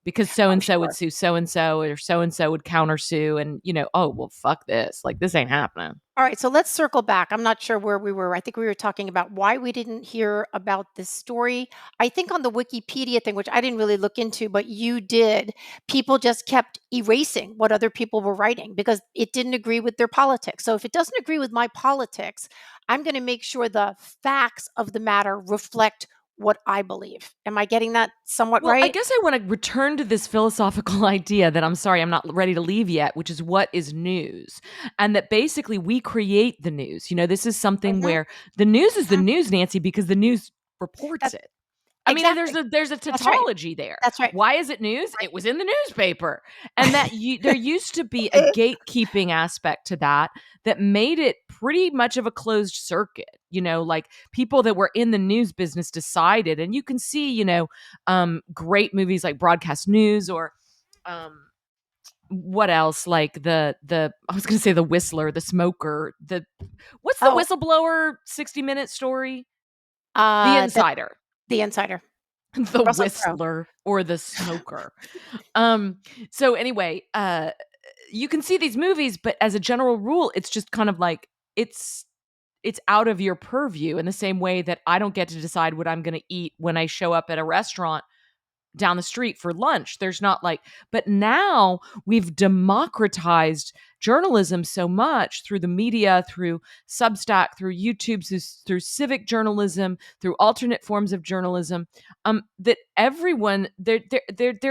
because so oh, and so would sure. sue so and so, or so and so would countersue. And, oh, well, fuck this. Like, this ain't happening. All right, so let's circle back. I'm not sure where we were. I think we were talking about why we didn't hear about this story. I think on the Wikipedia thing, which I didn't really look into, but you did, people just kept erasing what other people were writing because it didn't agree with their politics. So if it doesn't agree with my politics, I'm going to make sure the facts of the matter reflect what I believe. Am I getting that somewhat Well, I right? guess I want to return to this philosophical idea that I'm sorry, I'm not ready to leave yet, which is what is news? And that basically we create the news. This is something Hmm. where the news is the Hmm. news, Nancy, because the news reports That's it. I mean, there's exactly. a That's right. tautology there. That's right. Why is it news? It was in the newspaper. And Right. that there used to be a gatekeeping aspect to that made it pretty much of a closed circuit. Like people that were in the news business decided, and you can see, great movies like Broadcast News, or um what else, like the I was going to say the Whistler, the Smoker, the what's the Oh, whistleblower 60-minute story? The that Insider. the insider. The Russell Crowe. Whistler or the Smoker. Um, so anyway, you can see these movies, but as a general rule, it's just kind of like it's it's out of your purview, in the same way that I don't get to decide what I'm going to eat when I show up at a restaurant down the street for lunch. There's not like, but now we've democratized journalism so much through the media, through Substack, through YouTube, through civic journalism, through alternate forms of journalism, that everyone there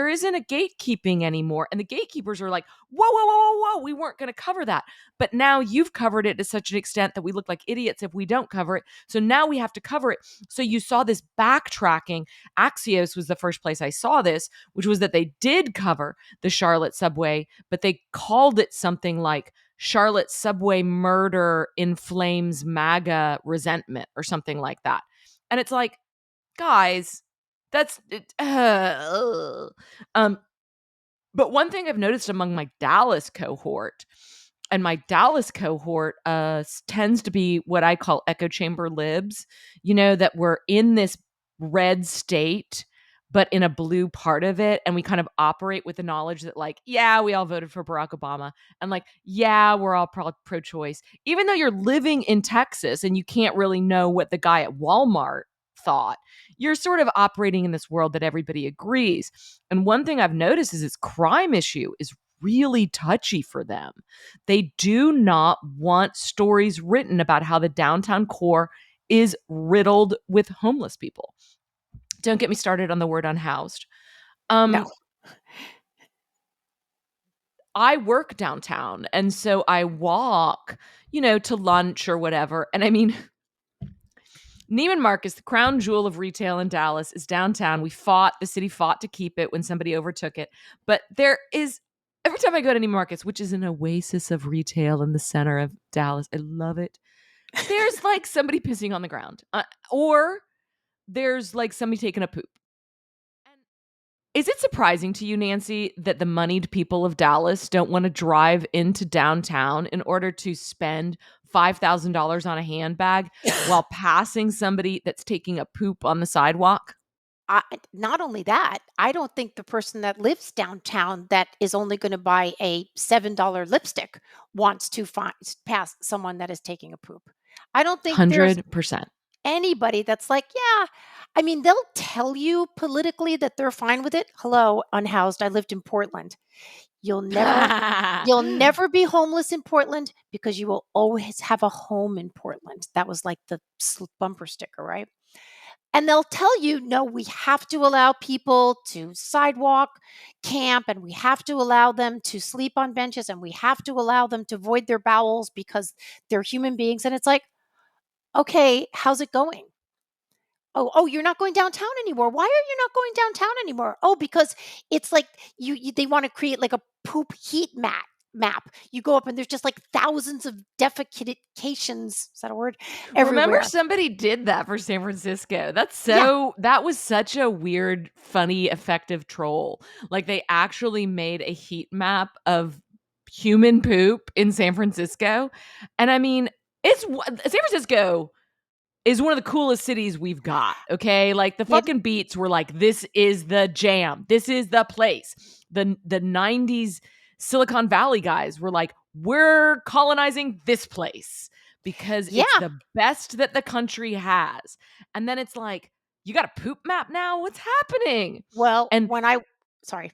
isn't a gatekeeping anymore, and the gatekeepers are like, whoa, whoa, whoa, whoa, whoa, we weren't going to cover that, but now you've covered it to such an extent that we look like idiots if we don't cover it. So now we have to cover it. So you saw this backtracking. Axios was the first place I saw this, which was that they did cover the Charlotte subway, but they called it something like Charlotte subway murder inflames MAGA resentment or something like that. And it's like, guys, that's it. But one thing I've noticed among my Dallas cohort, and my Dallas cohort tends to be what I call echo chamber libs, that we're in this red state, but in a blue part of it. And we kind of operate with the knowledge that, like, yeah, we all voted for Barack Obama. And like, yeah, we're all pro choice. Even though you're living in Texas and you can't really know what the guy at Walmart thought, you're sort of operating in this world that everybody agrees. And one thing I've noticed is this crime issue is really touchy for them. They do not want stories written about how the downtown core is riddled with homeless people. Don't get me started on the word unhoused. No. Um, I work downtown, and so I walk, to lunch or whatever. And I mean, Neiman Marcus, the crown jewel of retail in Dallas, is downtown. The city fought to keep it when somebody overtook it. But there is, every time I go to Neiman Marcus, which is an oasis of retail in the center of Dallas, I love it. There's like somebody pissing on the ground, or there's like somebody taking a poop. And is it surprising to you, Nancy, that the moneyed people of Dallas don't want to drive into downtown in order to spend $5,000 on a handbag while passing somebody that's taking a poop on the sidewalk? I, not only that, I don't think the person that lives downtown that is only going to buy a $7 lipstick wants to pass someone that is taking a poop. I don't think there's 100%. anybody that's like, yeah. I mean, they'll tell you politically that they're fine with it. Hello, unhoused. I lived in Portland. You'll never you'll never be homeless in Portland because you will always have a home in Portland. That was like the bumper sticker, right? And they'll tell you, no, we have to allow people to sidewalk, camp, and we have to allow them to sleep on benches, and we have to allow them to void their bowels because they're human beings. And it's like, okay, how's it going? Oh, you're not going downtown anymore. Why are you not going downtown anymore? Oh, because it's like they want to create like a poop heat map. You go up and there's just like thousands of defecations, is that a word? Remember Everywhere. somebody did that for San Francisco. Yeah. That was such a weird, funny, effective troll. Like they actually made a heat map of human poop in San Francisco. And I mean, San Francisco is one of the coolest cities we've got. Okay. Like the It fucking beats were like, this is the jam. This is the place. The 90s Silicon Valley guys were like, we're colonizing this place because it's yeah. the best that the country has. And then it's like, you got a poop map now? What's happening? Well, And when I sorry.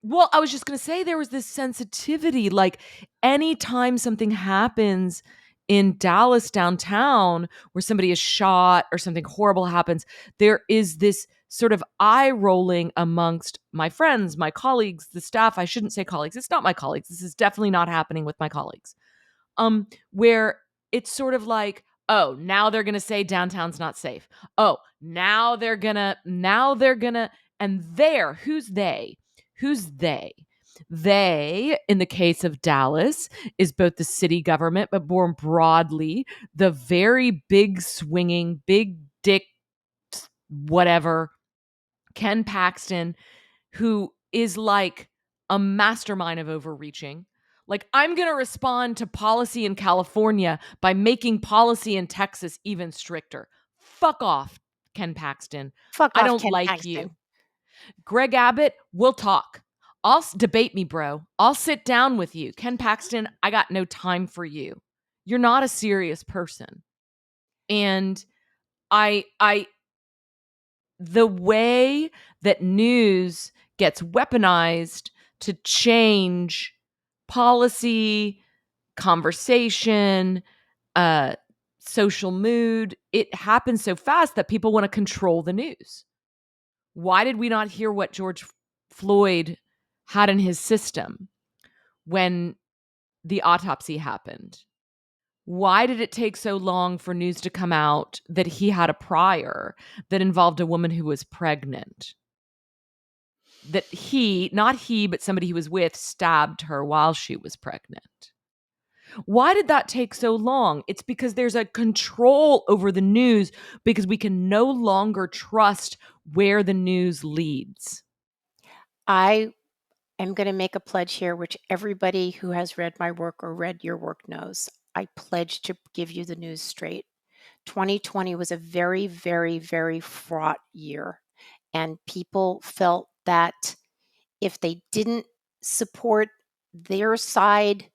well, I was just going to say there was this sensitivity. Like anytime something happens in Dallas downtown where somebody is shot or something horrible happens, there is this sort of eye rolling amongst my friends, my colleagues, the staff. I shouldn't say colleagues. It's not my colleagues. This is definitely not happening with my colleagues. Where it's sort of like, oh, now they're gonna say downtown's not safe. Oh, now they're gonna, and who's they? Who's they? They, in the case of Dallas, is both the city government, but more broadly, the very big swinging, big dick, whatever, Ken Paxton, who is like a mastermind of overreaching. Like, I'm going to respond to policy in California by making policy in Texas even stricter. Fuck off, Ken Paxton. Fuck I off, don't Ken like you. Paxton. Greg Abbott, we'll talk. Debate me, bro. I'll sit down with you. Ken Paxton, I got no time for you. You're not a serious person. And I the way that news gets weaponized to change policy, conversation, uh, social mood, it happens so fast that people want to control the news. Why did we not hear what George Floyd had in his system when the autopsy happened? Why did it take so long for news to come out that he had a prior that involved a woman who was pregnant? That not he, but somebody he was with stabbed her while she was pregnant. Why did that take so long? It's because there's a control over the news because we can no longer trust where the news leads. I am going to make a pledge here, which everybody who has read my work or read your work knows. I pledge to give you the news straight. 2020 was a very, very, very fraught year. And people felt that if they didn't support their side,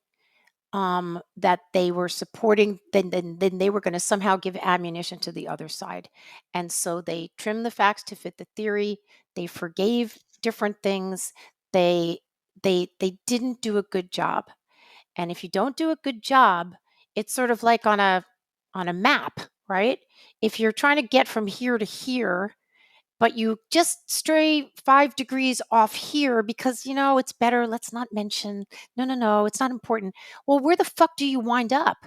that they were supporting, then they were going to somehow give ammunition to the other side. And so they trimmed the facts to fit the theory. They forgave different things. They they didn't do a good job. And if you don't do a good job, it's sort of like on a map, right? If you're trying to get from here to here, but you just stray 5 degrees off here because it's better, let's not mention, no, it's not important. Well, where the fuck do you wind up?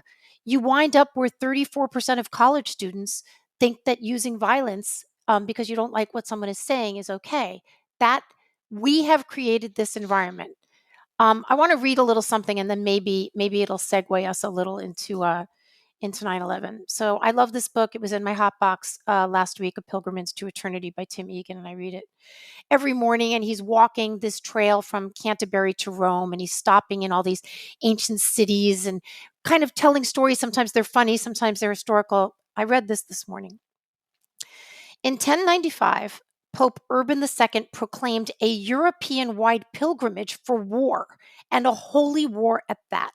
You wind up where 34% of college students think that using violence, because you don't like what someone is saying, is okay. That we have created this environment. I want to read a little something, and then maybe it'll segue us a little into 9/11. So I love this book. It was in my hot box last week, A Pilgrimage to Eternity by Tim Egan, and I read it every morning. And he's walking this trail from Canterbury to Rome, and he's stopping in all these ancient cities and kind of telling stories. Sometimes they're funny, sometimes they're historical. I read this morning. In 1095, Pope Urban II proclaimed a European-wide pilgrimage for war, and a holy war at that.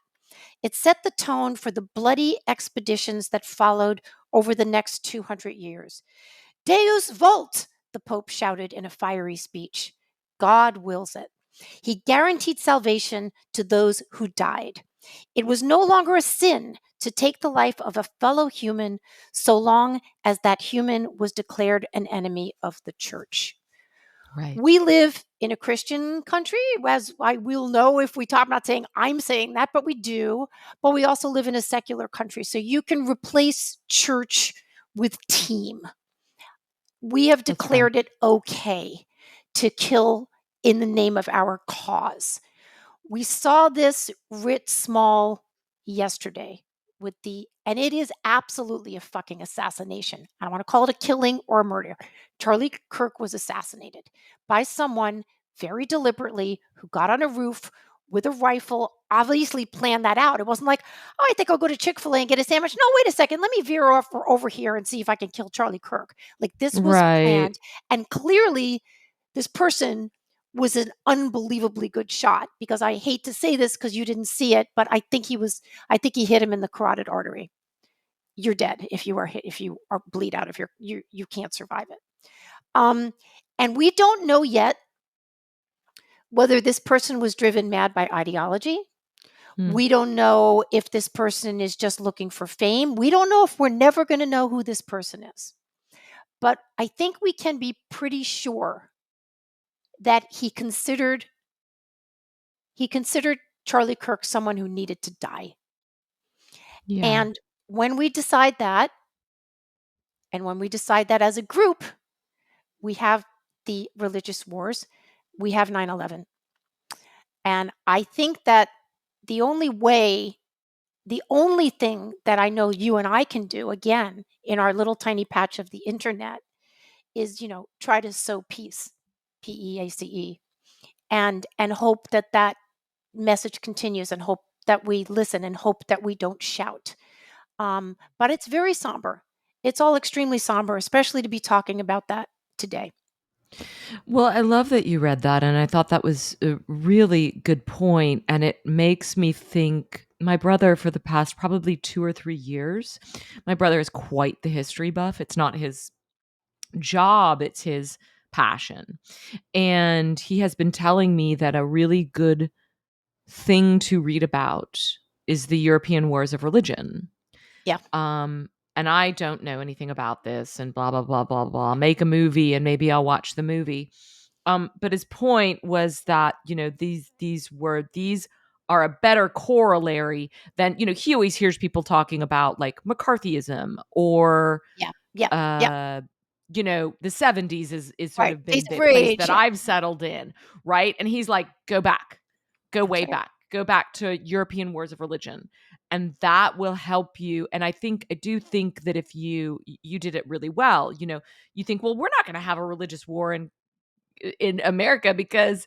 It set the tone for the bloody expeditions that followed over the next 200 years. Deus vult, the Pope shouted in a fiery speech. God wills it. He guaranteed salvation to those who died. It was no longer a sin to take the life of a fellow human so long as that human was declared an enemy of the church. Right. We live in a Christian country, as I will know if we talk. I'm not saying I'm saying that, but we do. But we also live in a secular country. So you can replace church with team. We have That's right. declared it okay to kill in the name of our cause. We saw this writ small yesterday with and it is absolutely a fucking assassination. I don't want to call it a killing or a murder. Charlie Kirk was assassinated by someone very deliberately who got on a roof with a rifle, obviously planned that out. It wasn't like, oh, I think I'll go to Chick-fil-A and get a sandwich. No, wait a second. Let me veer off over here and see if I can kill Charlie Kirk. Like this was Right. planned. And clearly this person was an unbelievably good shot, because I hate to say this because you didn't see it, but I think he hit him in the carotid artery. You're dead if you are hit, if you are bleed out, if you can't survive it. And we don't know yet whether this person was driven mad by ideology. Hmm. We don't know if this person is just looking for fame. We don't know if we're never going to know who this person is. But I think we can be pretty sure that he considered Charlie Kirk someone who needed to die. Yeah. And when we decide that, and when we decide that as a group, we have the religious wars, we have 9/11. And I think that the only way, the only thing that I know you and I can do, again, in our little tiny patch of the internet, is, try to sow peace, PEACE, and hope that that message continues, and hope that we listen, and hope that we don't shout. But it's very somber. It's all extremely somber, especially to be talking about that today. Well, I love that you read that. And I thought that was a really good point. And it makes me think my brother, for the past probably 2 or 3 years, my brother is quite the history buff. It's not his job, it's his passion. And he has been telling me that a really good thing to read about is the European wars of religion. Yeah. Um, and I don't know anything about this and blah, blah, blah, blah, blah. I'll make a movie and maybe I'll watch the movie. But his point was that, these are a better corollary than, he always hears people talking about like McCarthyism or Yeah. Yeah. Yeah. uh the 70s is sort Right. of Days been of the place Rage. that Yeah. I've settled in, right? And he's like, go back, go That's way right. back, go back to European wars of religion, and that will help you. And I do think that if you did it really well, you think, well, we're not going to have a religious war in America because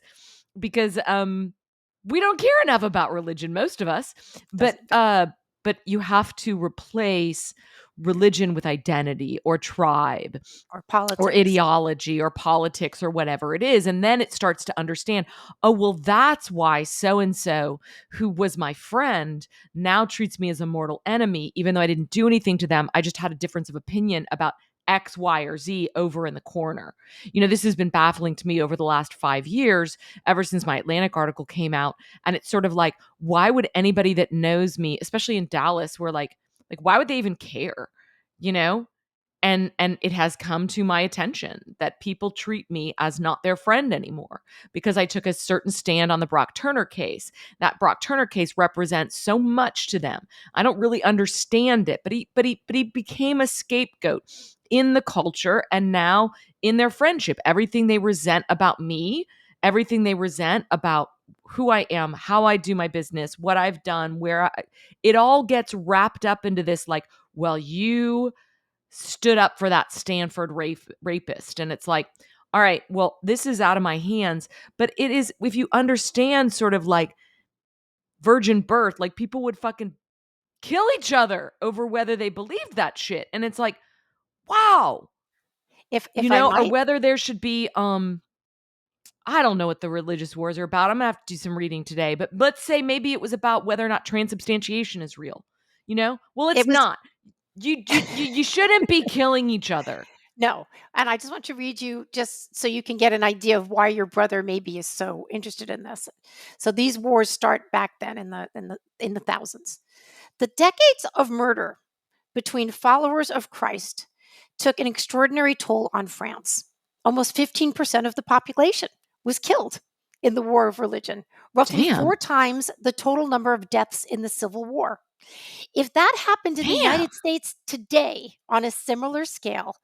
we don't care enough about religion, most of us. But Doesn't but you have to replace religion with identity or tribe or or politics. ideology or politics or whatever it is. And then it starts to understand, oh, well, that's why so and so, who was my friend, now treats me as a mortal enemy, even though I didn't do anything to them. I just had a difference of opinion about X, Y, or Z over in the corner. This has been baffling to me over the last 5 years, ever since my Atlantic article came out. And it's sort of like, why would anybody that knows me, especially in Dallas, where like why would they even care? You know? And it has come to my attention that people treat me as not their friend anymore because I took a certain stand on the Brock Turner case. That Brock Turner case represents so much to them. I don't really understand it, but he became a scapegoat in the culture and now in their friendship. Everything they resent about me, everything they resent about who I am, how I do my business, what I've done, it all gets wrapped up into this like, well, you stood up for that Stanford rapist. And it's like, all right, well, this is out of my hands. But it is, if you understand sort of like virgin birth, like people would fucking kill each other over whether they believed that shit. And it's like, wow, If I or might, whether there should be, I don't know what the religious wars are about. I'm gonna have to do some reading today, but let's say maybe it was about whether or not transubstantiation is real. Well, it's it was not. You shouldn't be killing each other. No, and I just want to read you just so you can get an idea of why your brother maybe is so interested in this. So these wars start back then in the thousands. The decades of murder between followers of Christ took an extraordinary toll on France. Almost 15% of the population was killed in the war of religion, roughly four Damn. times the total number of deaths in the Civil War. If that happened in the Damn. United States today on a similar scale,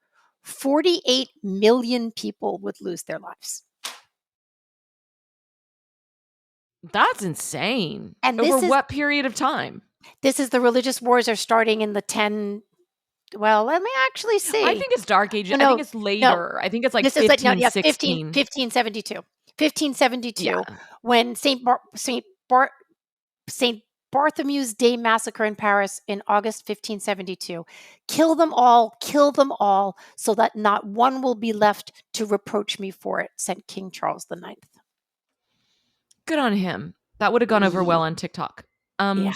48 million people would lose their lives. That's insane. And Over what period of time? this is the religious wars are starting in the 10, well, let me actually I see. think it's Dark Ages. Oh, I think no, it's no. later. I think it's like This is like, no, yeah, 1516. 1572. Yeah. 1572, when Saint Bartholomew's Day massacre in Paris in August 1572. Kill them all, so that not one will be left to reproach me for it, said King Charles the Ninth. Good on him. That would have gone over Yeah. well on TikTok. Yeah.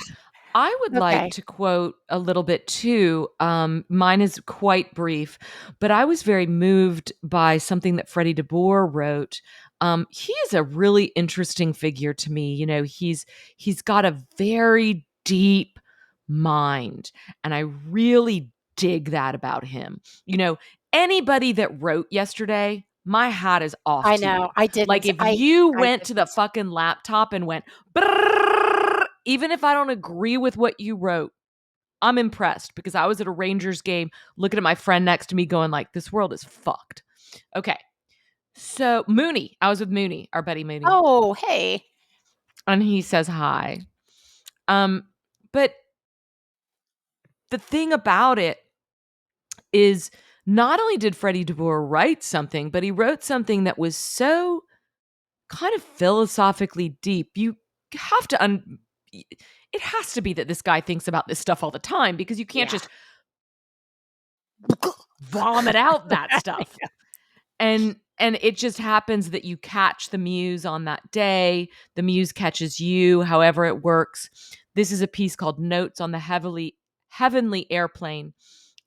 I would like Okay. to quote a little bit too. Mine is quite brief, but I was very moved by something that Freddie DeBoer wrote. He is a really interesting figure to me. You know, he's got a very deep mind, and I really dig that about him. You know, anybody that wrote yesterday, my hat is off I to you. know. I Like didn't. if you I went to the didn't. fucking laptop and went, "Brrrr," even if I don't agree with what you wrote, I'm impressed because I was at a Rangers game looking at my friend next to me going like, this world is fucked. Okay. So Mooney, I was with Mooney, our buddy Mooney, Oh, hey. and he says hi. Um, but the thing about it is not only did Freddie DeBoer write something, but he wrote something that was so kind of philosophically deep. You have to it has to be that this guy thinks about this stuff all the time because you can't Yeah. just vomit out that stuff. And it just happens that you catch the muse on that day, the muse catches you, however it works. This is a piece called Notes on the Heavenly Airplane.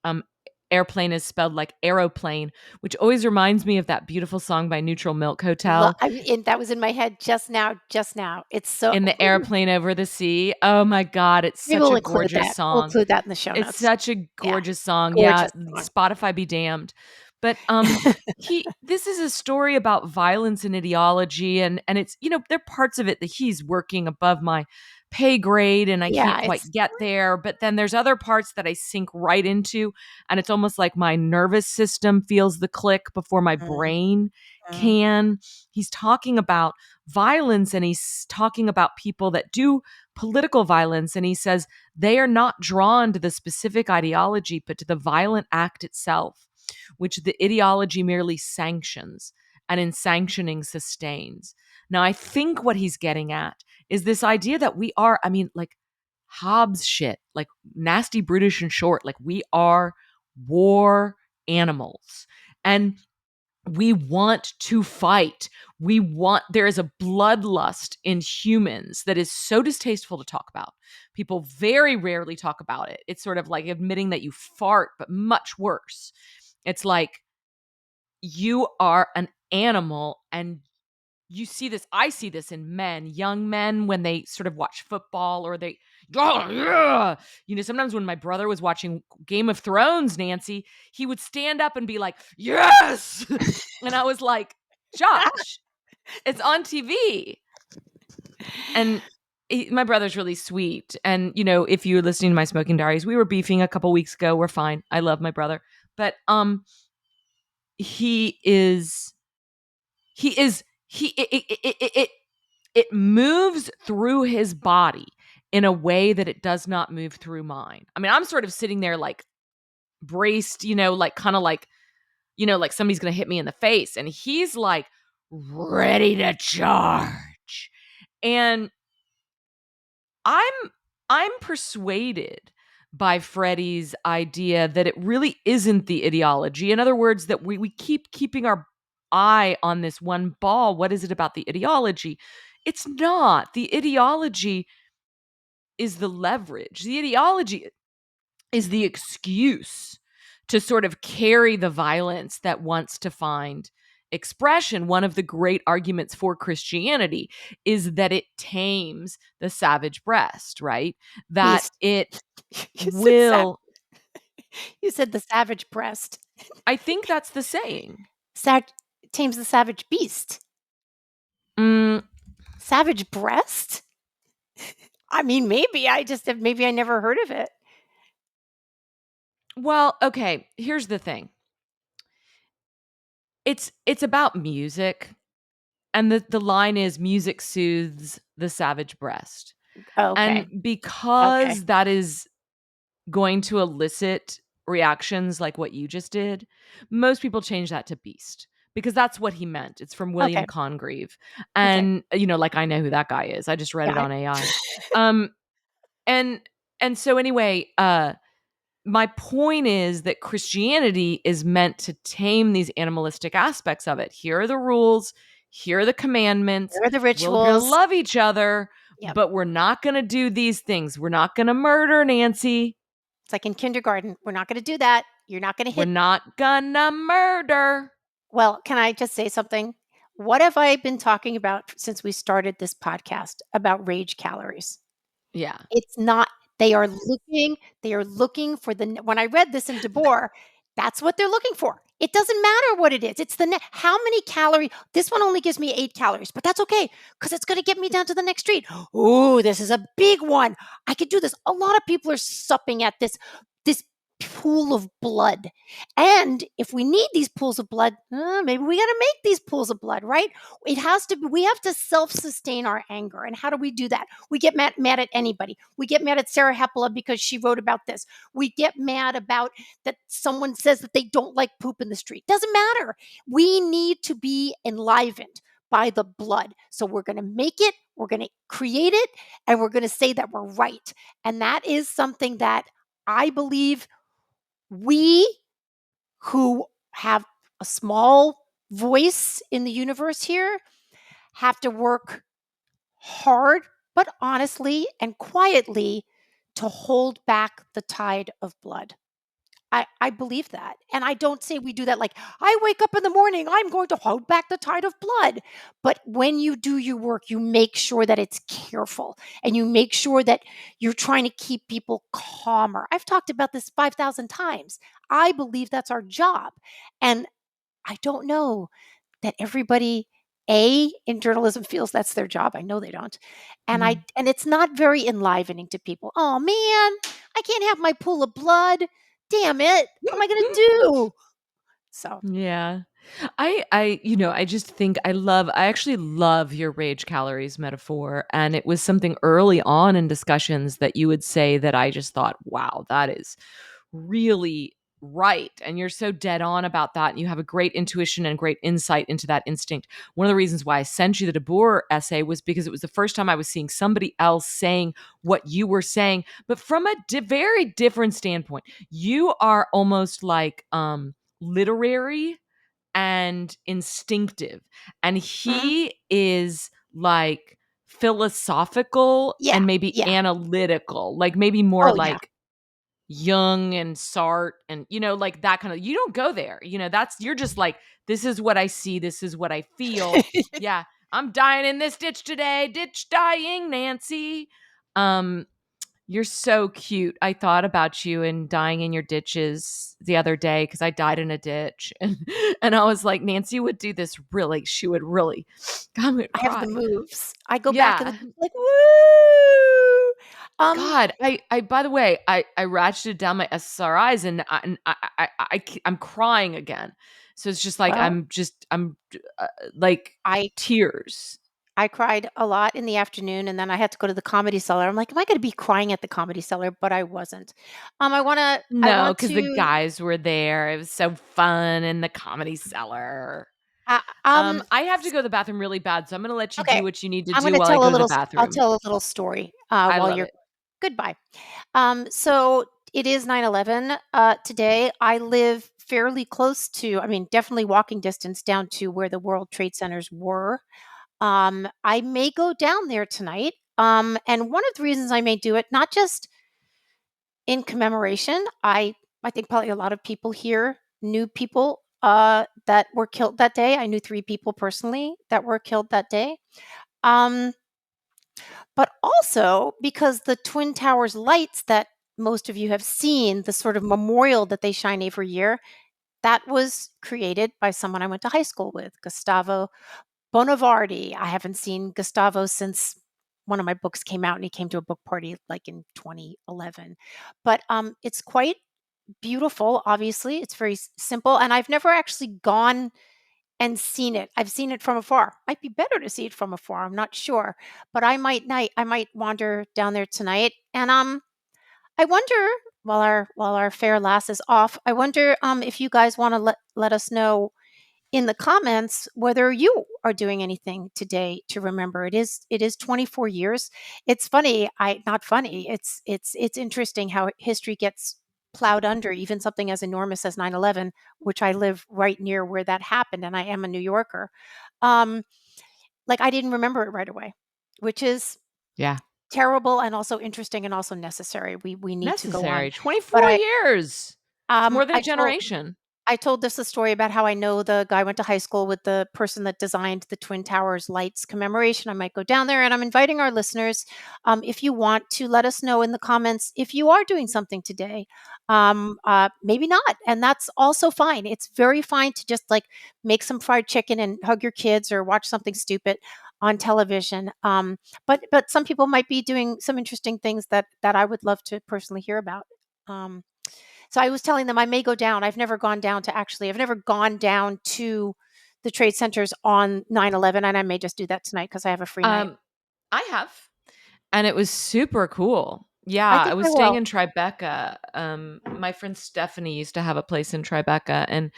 um Airplane is spelled like aeroplane, which always reminds me of that beautiful song by Neutral Milk Hotel, I mean, and that was in my head just now. Just now. It's so. In the Airplane Over the Sea. Oh my god, it's Maybe such we'll a include gorgeous that. We'll song. include that in the show It's notes. such a Yeah. gorgeous song. Yeah, Gorgeous song. Spotify be damned. But he this is a story about violence and ideology, and it's, you know, there are parts of it that he's working above my pay grade and I can't Yeah, quite it's get there, but then there's other parts that I sink right into, and it's almost like my nervous system feels the click before my mm, brain mm, can. He's talking about violence, and he's talking about people that do political violence, and he says they are not drawn to the specific ideology but to the violent act itself, which the ideology merely sanctions, and in sanctioning sustains. Now I think what he's getting at is this idea that we are, I mean, like Hobbes shit, like nasty, brutish, and short, like we are war animals. And we want to fight. There is a bloodlust in humans that is so distasteful to talk about. People very rarely talk about it. It's sort of like admitting that you fart, but much worse. It's like you are an animal, and you see this, I see this in men, young men, when they sort of watch football or they, oh, yeah. You know, sometimes when my brother was watching Game of Thrones, Nancy, he would stand up and be like, yes. And I was like, Josh, it's on TV. And my brother's really sweet. And, you know, if you're listening to my Smoking Diaries, we were beefing a couple weeks ago. We're fine. I love my brother. But he is, it moves through his body in a way that it does not move through mine. I mean, I'm sort of sitting there like braced, you know, like kind of like, you know, like somebody's going to hit me in the face. And he's like ready to charge. And I'm I'm persuaded by Freddie's idea that it really isn't the ideology. In other words, that we keep keeping our eye on this one ball. What is it about the ideology? It's not. The ideology is the leverage. The ideology is the excuse to sort of carry the violence that wants to find expression. One of the great arguments for Christianity is that it tames the savage breast, right? That Beast. it You said will, you said the savage breast. I think that's the saying. Sav- tames the savage beast. Mm, Savage breast? I mean, maybe maybe I never heard of it. well, okay, here's the thing. It's about music, and the line is music soothes the savage breast. And Okay. Okay. because that is going to elicit reactions like what you just did, most people change that to beast because that's what he meant. It's from William Okay. Congreve. Okay. And like I know who that guy is. I just read Yeah. it on AI. Um and so anyway, my point is that Christianity is meant to tame these animalistic aspects of it. Here are the rules, here are the commandments. Here are the We're going to rituals. love each other, Yep. but we're not going to do these things. We're not going to murder Nancy. It's like in kindergarten. We're not going to do that. You're not going to We're hit. not going to murder. Well, can I just say something? What have I been talking about since we started this podcast about rage calories? Yeah. It's not they are looking for when I read this in DeBoer, that's what they're looking for. It doesn't matter what it is. It's how many calories. This one only gives me 8 calories, but that's okay because it's going to get me down to the next street. Oh, this is a big one. I could do this. A lot of people are supping at this pool of blood. And if we need these pools of blood, maybe we got to make these pools of blood, right? We have to self-sustain our anger. And how do we do that? We get mad at anybody. We get mad at Sarah Hepola because she wrote about this. We get mad about that someone says that they don't like poop in the street. Doesn't matter. We need to be enlivened by the blood. So we're going to make it, we're going to create it, and we're going to say that we're right. And that is something that I believe we who have a small voice in the universe here have to work hard, but honestly and quietly to hold back the tide of blood. I believe that. And I don't say we do that like, I wake up in the morning, I'm going to hold back the tide of blood. But when you do your work, you make sure that it's careful and you make sure that you're trying to keep people calmer. I've talked about this 5,000 times. I believe that's our job. And I don't know that everybody in journalism feels that's their job. I know they don't. Mm. And it's not very enlivening to people. Oh man, I can't have my pool of blood. Damn it. What am I going to do? So, Yeah. I just think I actually love your rage calories metaphor. And it was something early on in discussions that you would say that I just thought, wow, that is really right. And you're so dead on about that. And you have a great intuition and great insight into that instinct. One of the reasons why I sent you the DeBoer essay was because it was the first time I was seeing somebody else saying what you were saying, but from a very different standpoint. You are almost like literary and instinctive. And mhm. he is like philosophical Yeah. and maybe Yeah. analytical, like maybe more Oh, yeah. like Jung and Sartre and like that kind of. You don't go there. You're just like, this is what I see, this is what I feel. Yeah, I'm dying in this ditch today. Ditch dying, Nancy. Um you're so cute. I thought about you and dying in your ditches the other day because I died in a ditch, and I was like, Nancy would do this really. She would really. I'm gonna I have the cry. moves. I go back in the Yeah. like, woo. God, I by the way, I ratcheted down my SSRIs I'm crying again. So it's just like Well, I'm like I tears. I cried a lot in the afternoon and then I had to go to the Comedy Cellar. I'm like, am I going to be crying at the Comedy Cellar? But I wasn't. I No, want because the to, guys were there. It was so fun in the Comedy Cellar. uh, um, I have to go to the bathroom really bad, so I'm gonna let you do okay. what you need to I'm going do to while I go to the I'll bathroom. tell a little story, I while love you're it. goodbye. So it is 9/11 today. I live fairly close to, I mean, definitely walking distance down to where the World Trade Centers were. I may go down there tonight. And one of the reasons I may do it, not just in commemoration, I think probably a lot of people here knew people that were killed that day. I knew 3 people personally that were killed that day. Um, but also because the Twin Towers lights that most of you have seen, the sort of memorial that they shine every year, that was created by someone I went to high school with, Gustavo Bonavardi. I haven't seen Gustavo since one of my books came out, and he came to a book party like in 2011. But it's quite beautiful. Obviously, it's very simple, and I've never actually gone and seen it. I've seen it from afar. Might be better to see it from afar. I'm not sure, but I might wander down there tonight, and I wonder, while our fair lass is off, I wonder if you guys want to let us know in the comments whether you are doing anything today to remember. It is 24 years. It's funny, I not funny. It's interesting how history gets plowed under even something as enormous as 9/11, which I live right near where that happened and I am a New Yorker. Um like I didn't remember it right away, which is Yeah. terrible and also interesting and also necessary. We need to go on. Necessary. But 24 years. It's more than a generation. I told this a story about how I know the guy I went to high school with, the person that designed the Twin Towers lights commemoration. I might go down there, and I'm inviting our listeners, if you want to let us know in the comments if you are doing something today. Maybe not, and that's also fine. It's very fine to just like make some fried chicken and hug your kids or watch something stupid on television. But some people might be doing some interesting things that I would love to personally hear about. Um, so I was telling them I may go down. I've never gone down to the trade centers on 9/11, and I may just do that tonight because I have a free night. Um, I have, and it was super cool. Yeah, I I think was I staying will. in Tribeca. My friend Stephanie used to have a place in Tribeca, and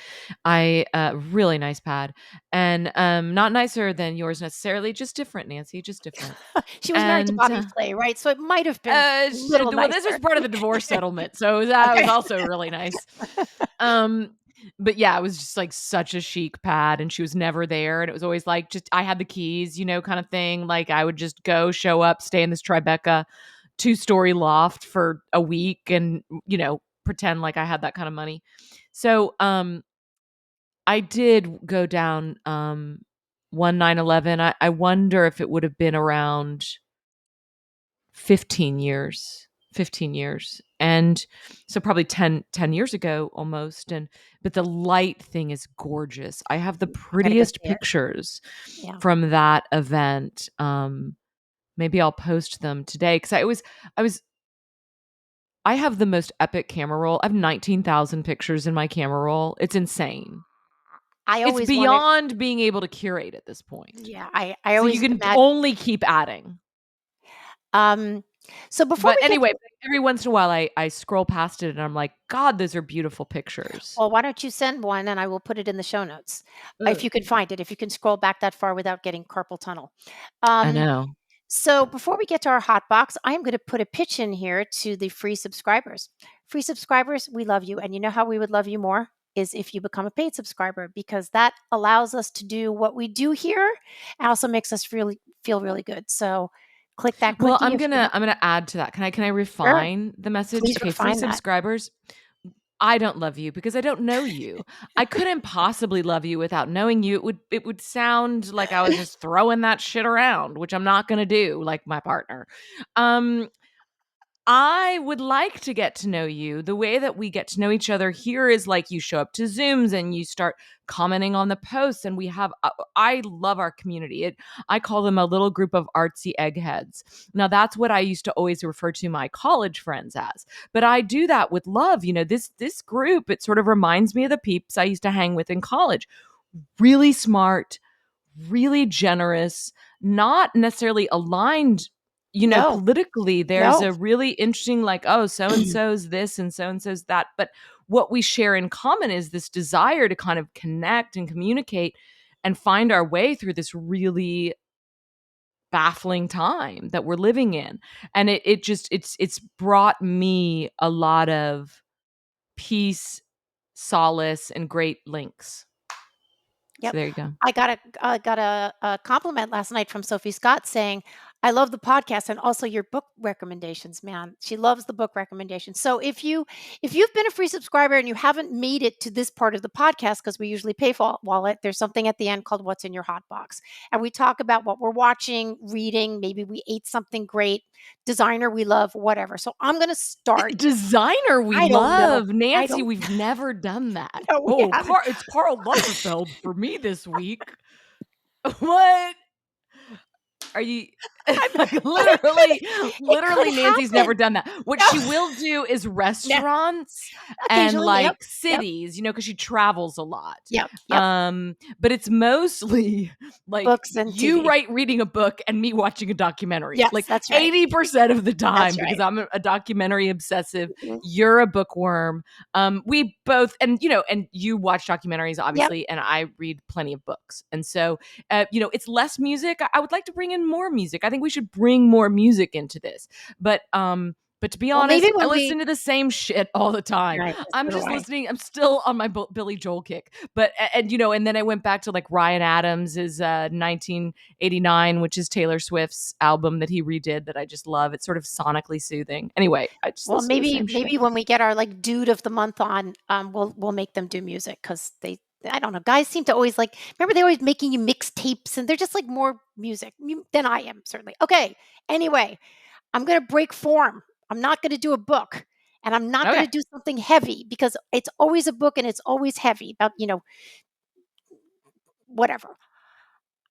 I really nice pad, and not nicer than yours necessarily, just different, Nancy, just different. She was married to And Bobby Flay, right? So it might have been a little well, this was nicer. part of the divorce settlement, so that was Okay. also really nice. Um, but yeah, it was just like such a chic pad, and she was never there, and it was always like just I had the keys, kind of thing. Like I would just go, show up, stay in this Tribeca 2-story loft for a week, and pretend like I had that kind of money. So, I did go down one 9/11. I wonder if it would have been around 15 years. 15 years. And so probably ten years ago almost. But the light thing is gorgeous. I have the I gotta go prettiest see it. pictures Yeah. from that event. Maybe I'll post them today because I have the most epic camera roll. I have 19,000 pictures in my camera roll. It's insane. I It's always wanted. beyond being able to curate at this point. Yeah, I So you always can imagine. only keep adding. Um, so before But we get anyway, every once in a while I scroll past it and I'm like, God, those are beautiful pictures. well, why don't you send one and I will put it in the show notes if Ugh, you can find it. If you can scroll back that far without getting carpal tunnel. I Um, know. So before we get to our hot box, I am going to put a pitch in here to the free subscribers. Free subscribers, we love you. And you know how we would love you more is if you become a paid subscriber, because that allows us to do what we do here and also makes us really feel really good. So click that Well, clicky if you want. I'm gonna add to that. Can I Sure. refine the message? Please Okay, free refine that. subscribers. I don't love you because I don't know you. I couldn't possibly love you without knowing you. It would sound like I was just throwing that shit around, which I'm not gonna do, like my partner. Um, I would like to get to know you. The way that we get to know each other here is like you show up to Zooms and you start commenting on the posts, and we have. I love our community. I call them a little group of artsy eggheads. Now that's what I used to always refer to my college friends as, but I do that with love. This group. It sort of reminds me of the peeps I used to hang with in college. Really smart, really generous, not necessarily aligned, No, politically. There's no. a really interesting, like, oh, so and so's this and so's that. But what we share in common is this desire to kind of connect and communicate and find our way through this really baffling time that we're living in. And it's brought me a lot of peace, solace, and great links. So Yep. there you go. I got a compliment last night from Sophie Scott saying, I love the podcast and also your book recommendations, man. She loves the book recommendations. So if you've been a free subscriber and you haven't made it to this part of the podcast, because we usually pay for wallet, there's something at the end called What's in Your Hot Box. And we talk about what we're watching, reading, maybe we ate something great, designer we love, whatever. So I'm gonna start. Designer we I don't know. love. I Nancy, don't we've never done that. know. We Oh, haven't. It's Karl Lagerfeld for me this week. What? Are you I'm, like but it could literally Nancy's never happen. done that. What No. she will do is No. restaurants and Occasionally. Yep. like Yep. cities, because she travels a lot. Yep. Yep. But it's mostly like Books and you TV. reading a book and me watching a documentary. Yes, Like that's right. 80% of the That's time because right. I'm a documentary obsessive. Mhm. You're a bookworm. We both and you watch documentaries Yep. obviously, and I read plenty of books. And so it's less music. I would like to bring in more music. I think we should bring more music into this. But to be Well, maybe honest, I when we listen to the same shit all the time. right, I'm so do just I. listening. I'm still on my Billy Joel kick. But and then I went back to like Ryan Adams' 1989, which is Taylor Swift's album that he redid that I just love. It's sort of sonically soothing. Anyway, I just Well, listen to the maybe same shit. when we get our like dude of the month on, we'll make them do music because I don't know. Guys seem to always like. Remember, they're always making you mixtapes, and they're just like more music than I am. Certainly. Okay. Anyway, I'm gonna break form. I'm not gonna do a book, and I'm not Okay. gonna do something heavy because it's always a book and it's always heavy about whatever.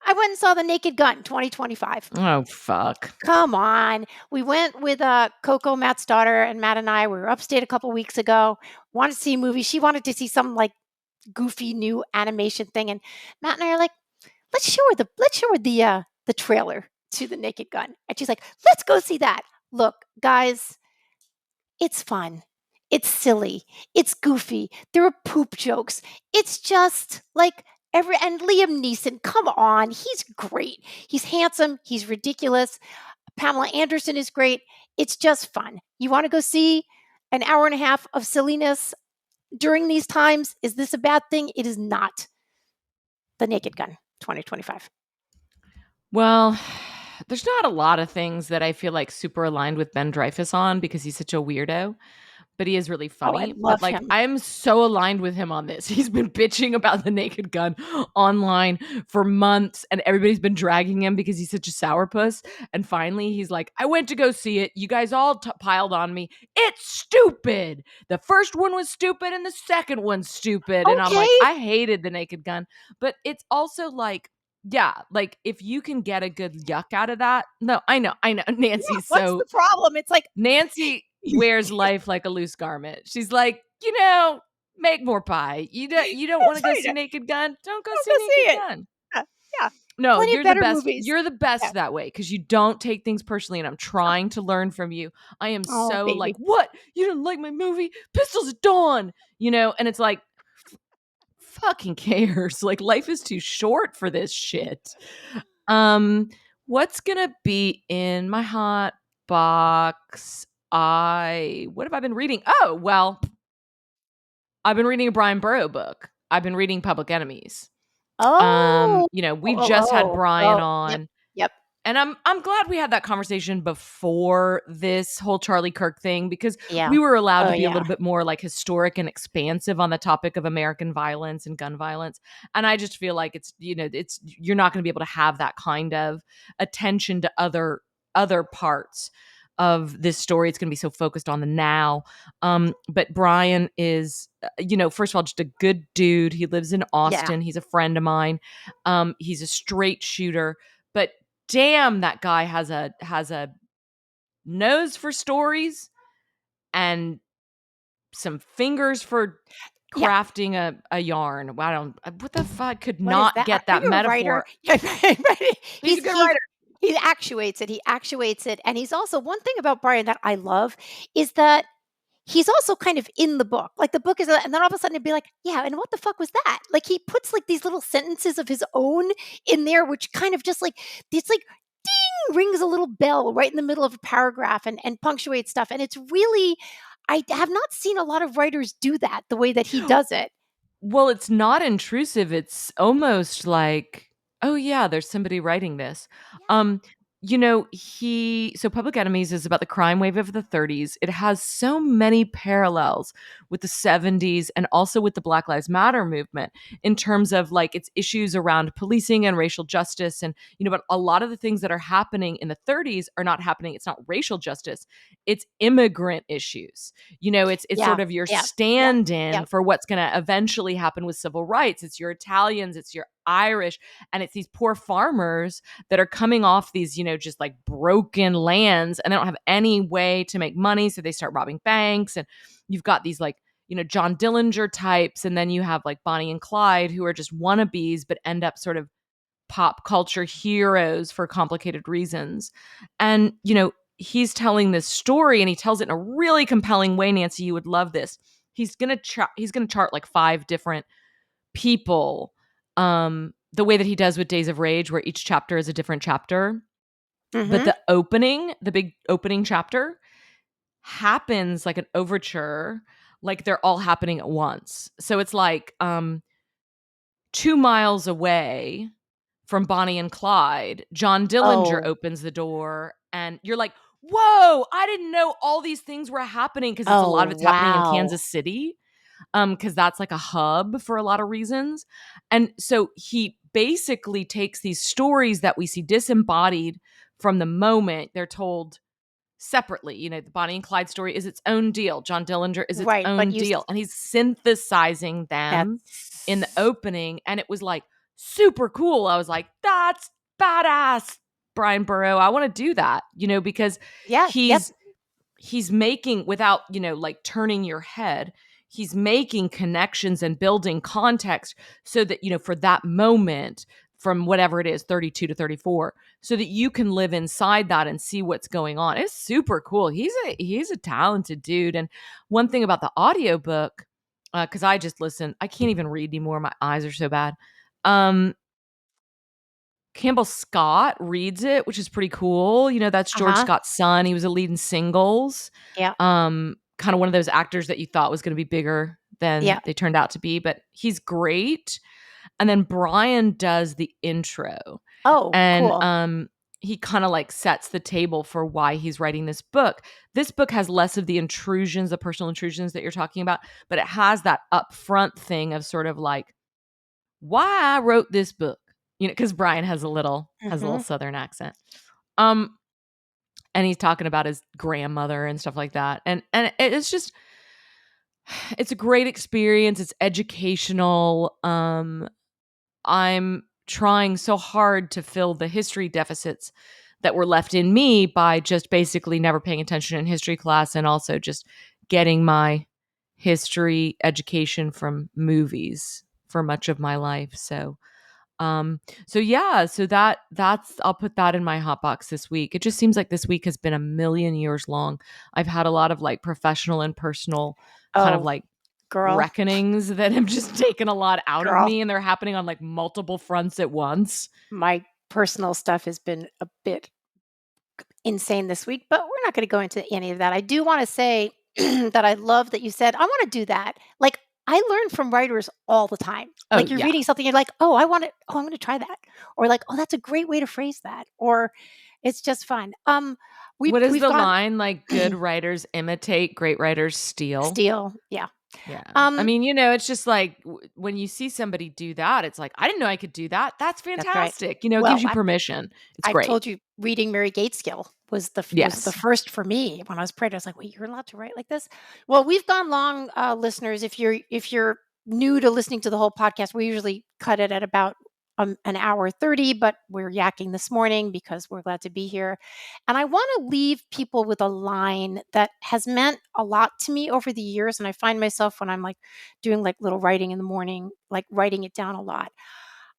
I went and saw The Naked Gun 2025. Oh fuck. Come on. We went with Coco, Matt's daughter, and Matt and I. We were upstate a couple weeks ago. Wanted to see a movie. She wanted to see some like goofy new animation thing, and Matt and I are like, let's show her the trailer to The Naked Gun, and she's like, let's go see that. Look, guys, it's fun. It's silly. It's goofy. There are poop jokes. It's just like and Liam Neeson, come on. He's great. He's handsome. He's ridiculous. Pamela Anderson is great. It's just fun. You want to go see an hour and a half of silliness during these times? Is this a bad thing? It is not. The Naked Gun 2025. Well, there's not a lot of things that I feel like super aligned with Ben Dreyfuss on because he's such a weirdo, but he is really Oh, I funny. But love like, him. I am so aligned with him on this. He's been bitching about the Naked Gun online for months, and everybody's been dragging him because he's such a sourpuss. And finally, he's like, I went to go see it. You guys all piled on me. It's stupid. The first one was stupid, and the second one's stupid. And I'm like, Okay. I hated the Naked Gun, but it's also like, yeah, like if you can get a good yuck out of that. No, I know. Yeah, Nancy's what's so the problem? It's like, Nancy wears life like a loose garment. She's like, make more pie. You don't want that's to go see right. Naked Gun? Don't go I'll see go see Naked it. Gun. Yeah, yeah. No, Plenty of you're the better best. movies. You're the best Yeah. that way because you don't take things personally, and I'm trying to learn from you. I am Oh, so like, baby. what? You didn't like my movie? Pistols at Dawn, and it's like, fucking cares. Like, life is too short for this shit. What's gonna be in my hot box? What have I been reading? Oh, well, I've been reading a Brian Burrow book. I've been reading Public Enemies. Oh. We just had Brian Oh. Yep. on, Yep. and I'm glad we had that conversation before this whole Charlie Kirk thing because Yeah. we were allowed Oh, to be a yeah. little bit more like historic and expansive on the topic of American violence and gun violence. And I just feel like it's you're not going to be able to have that kind of attention to other parts of this story. It's going to be so focused on the now. But Brian is, first of all, just a good dude. He lives in Yeah. Austin. He's a friend of mine. He's a straight shooter, but damn, that guy has a nose for stories and some fingers for Yeah. crafting a yarn. I don't. What the fuck? Could What is not that? get Are that you a writer? metaphor. He's a good He's writer. he actuates it. He actuates it. And he's also one thing about Brian that I love is that he's also kind of in the book. Like the book is, and then all of a sudden it'd be like, yeah, and what the fuck was that? Like he puts like these little sentences of his own in there, which kind of just like it's like ding rings a little bell right in the middle of a paragraph and punctuates stuff. And it's really, I have not seen a lot of writers do that the way that he does it. Well, it's not intrusive. It's almost like, oh yeah, there's somebody writing this. Yeah. Um, so Public Enemies is about the crime wave of the 30s. It has so many parallels with the 70s and also with the Black Lives Matter movement in terms of like its issues around policing and racial justice. And, but a lot of the things that are happening in the 30s are not happening. It's not racial justice, it's immigrant issues. It's Yeah, sort of your yeah, yeah, stand in yeah. for what's going to eventually happen with civil rights. It's your Italians, it's your Irish, and it's these poor farmers that are coming off these, just like broken lands, and they don't have any way to make money. So they start robbing banks. And you've got these like, John Dillinger types. And then you have like Bonnie and Clyde, who are just wannabes, but end up sort of pop culture heroes for complicated reasons. And, he's telling this story, and he tells it in a really compelling way. Nancy, you would love this. He's gonna chart like 5 different people, the way that he does with Days of Rage, where each chapter is a different chapter. But Mm-hmm. the big opening chapter happens like an overture, like they're all happening at once. So it's like 2 miles away from Bonnie and Clyde, John Dillinger Oh, opens the door, and you're like, whoa, I didn't know all these things were happening, because it's a oh, lot of it's happening in wow. Kansas City, because that's like a hub for a lot of reasons. And so he basically takes these stories that we see disembodied from the moment they're told separately. The Bonnie and Clyde story is its own deal. John Dillinger is its Right, but own deal. And he's synthesizing them in the that's opening. And it was like super cool. I was like, that's badass, Brian Burrow. I want to do that, because yeah, yep. he's he's making, without, like turning your head, he's making connections and building context so that, for that moment, from whatever it is, 32 to 34, so that you can live inside that and see what's going on. It's super cool. He's a talented dude. And one thing about the audiobook, because I just listen, I can't even read anymore, my eyes are so bad. um Campbell Scott reads it, which is pretty cool. That's George Uh-huh. Scott's son. He was a lead in Singles. Yeah, Kind of one of those actors that you thought was going to be bigger than yeah. they turned out to be, but he's great. And then Brian does the intro, Oh, and cool. he kind of like sets the table for why he's writing this book. This book has less of the intrusions, the personal intrusions that you're talking about, but it has that upfront thing of sort of like why I wrote this book, because Brian has a little Mhm. Southern accent. Um, and he's talking about his grandmother and stuff like that. And it's just, it's a great experience. It's educational. I'm trying so hard to fill the history deficits that were left in me by just basically never paying attention in history class, and also just getting my history education from movies for much of my life. Um, so yeah, that's I'll put that in my hot box this week. It just seems like this week has been a million years long. I've had a lot of like professional and personal kind of Oh, like girl, reckonings that have just taken a lot out of girl. me, and they're happening on like multiple fronts at once. My personal stuff has been a bit insane this week, but we're not gonna go into any of that. I do wanna say that I love that you said, "I wanna do that." Like, I learn from writers all the time. Oh Like, you're yeah. reading something, you're like, "Oh, I wanna oh, I'm gonna try that." Or like, "Oh, that's a great way to phrase that." Or it's just fun. We've What is we've the gone line, like good writers imitate, great writers steal? Steel, yeah. Yeah. I Um, mean, it's just like when you see somebody do that, it's like, I didn't know I could do that. That's that's right. fantastic. It gives Well, you permission. It's I've great. told you reading Mary Gateskill was the Yes. first for me when I was pregnant. I was like, "Wait, you're allowed to write like this?" Well, we've gone long, listeners. If you're new to listening to the whole podcast, we usually cut it at about an hour 30, but we're yakking this morning because we're glad to be here. And I want to leave people with a line that has meant a lot to me over the years. And I find myself when I'm like doing like little writing in the morning, like writing it down a lot.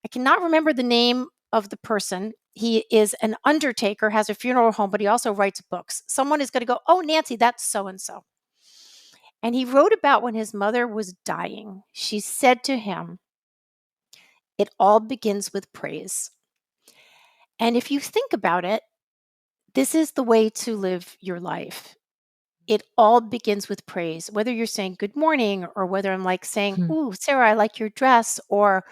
I cannot remember the name of the person. He is an undertaker, has a funeral home, but he also writes books. Someone is going to go, "Oh, Nancy, that's so and so." And he wrote about when his mother was dying. She said to him, "It all begins with praise." And if you think about it, this is the way to live your life. It all begins with praise. Whether you're saying good morning or whether I'm like saying, Hmm. "Ooh, Sarah, I like your dress," or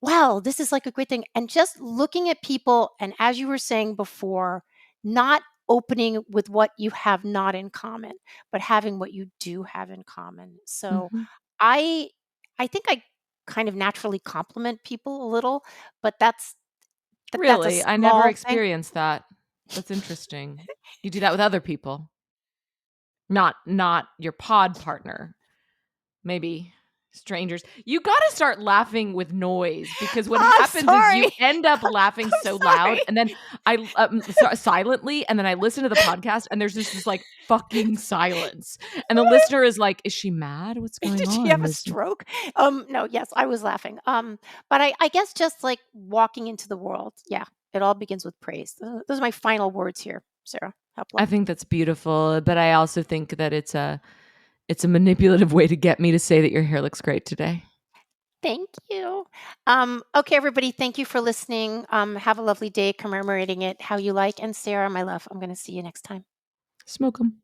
wow, this is like a great thing. And just looking at people, and as you were saying before, not opening with what you have not in common, but having what you do have in common. So Mhm. I I think I kind of naturally compliment people a little, but that's a Really? I never small thing. experienced that. That's interesting. You do that with other people, not your pod partner. Maybe strangers. You gotta start laughing with noise because what Oh, happens is sorry. you end up laughing I'm so sorry. loud, and then silently, and then I listen to the podcast, and there's just this, like, fucking silence, and the listener is like, "Is she mad? What's going Did she have on? a Is she" stroke? No, yes, I was laughing. But I guess just like walking into the world, yeah, it all begins with praise. Those are my final words here, Sarah I Hepla. think that's beautiful, but I also think that it's a manipulative way to get me to say that your hair looks great today. Thank you. Okay, everybody, thank you for listening. Have a lovely day commemorating it how you like. And Sarah, my love, I'm going to see you next time. Smoke 'em.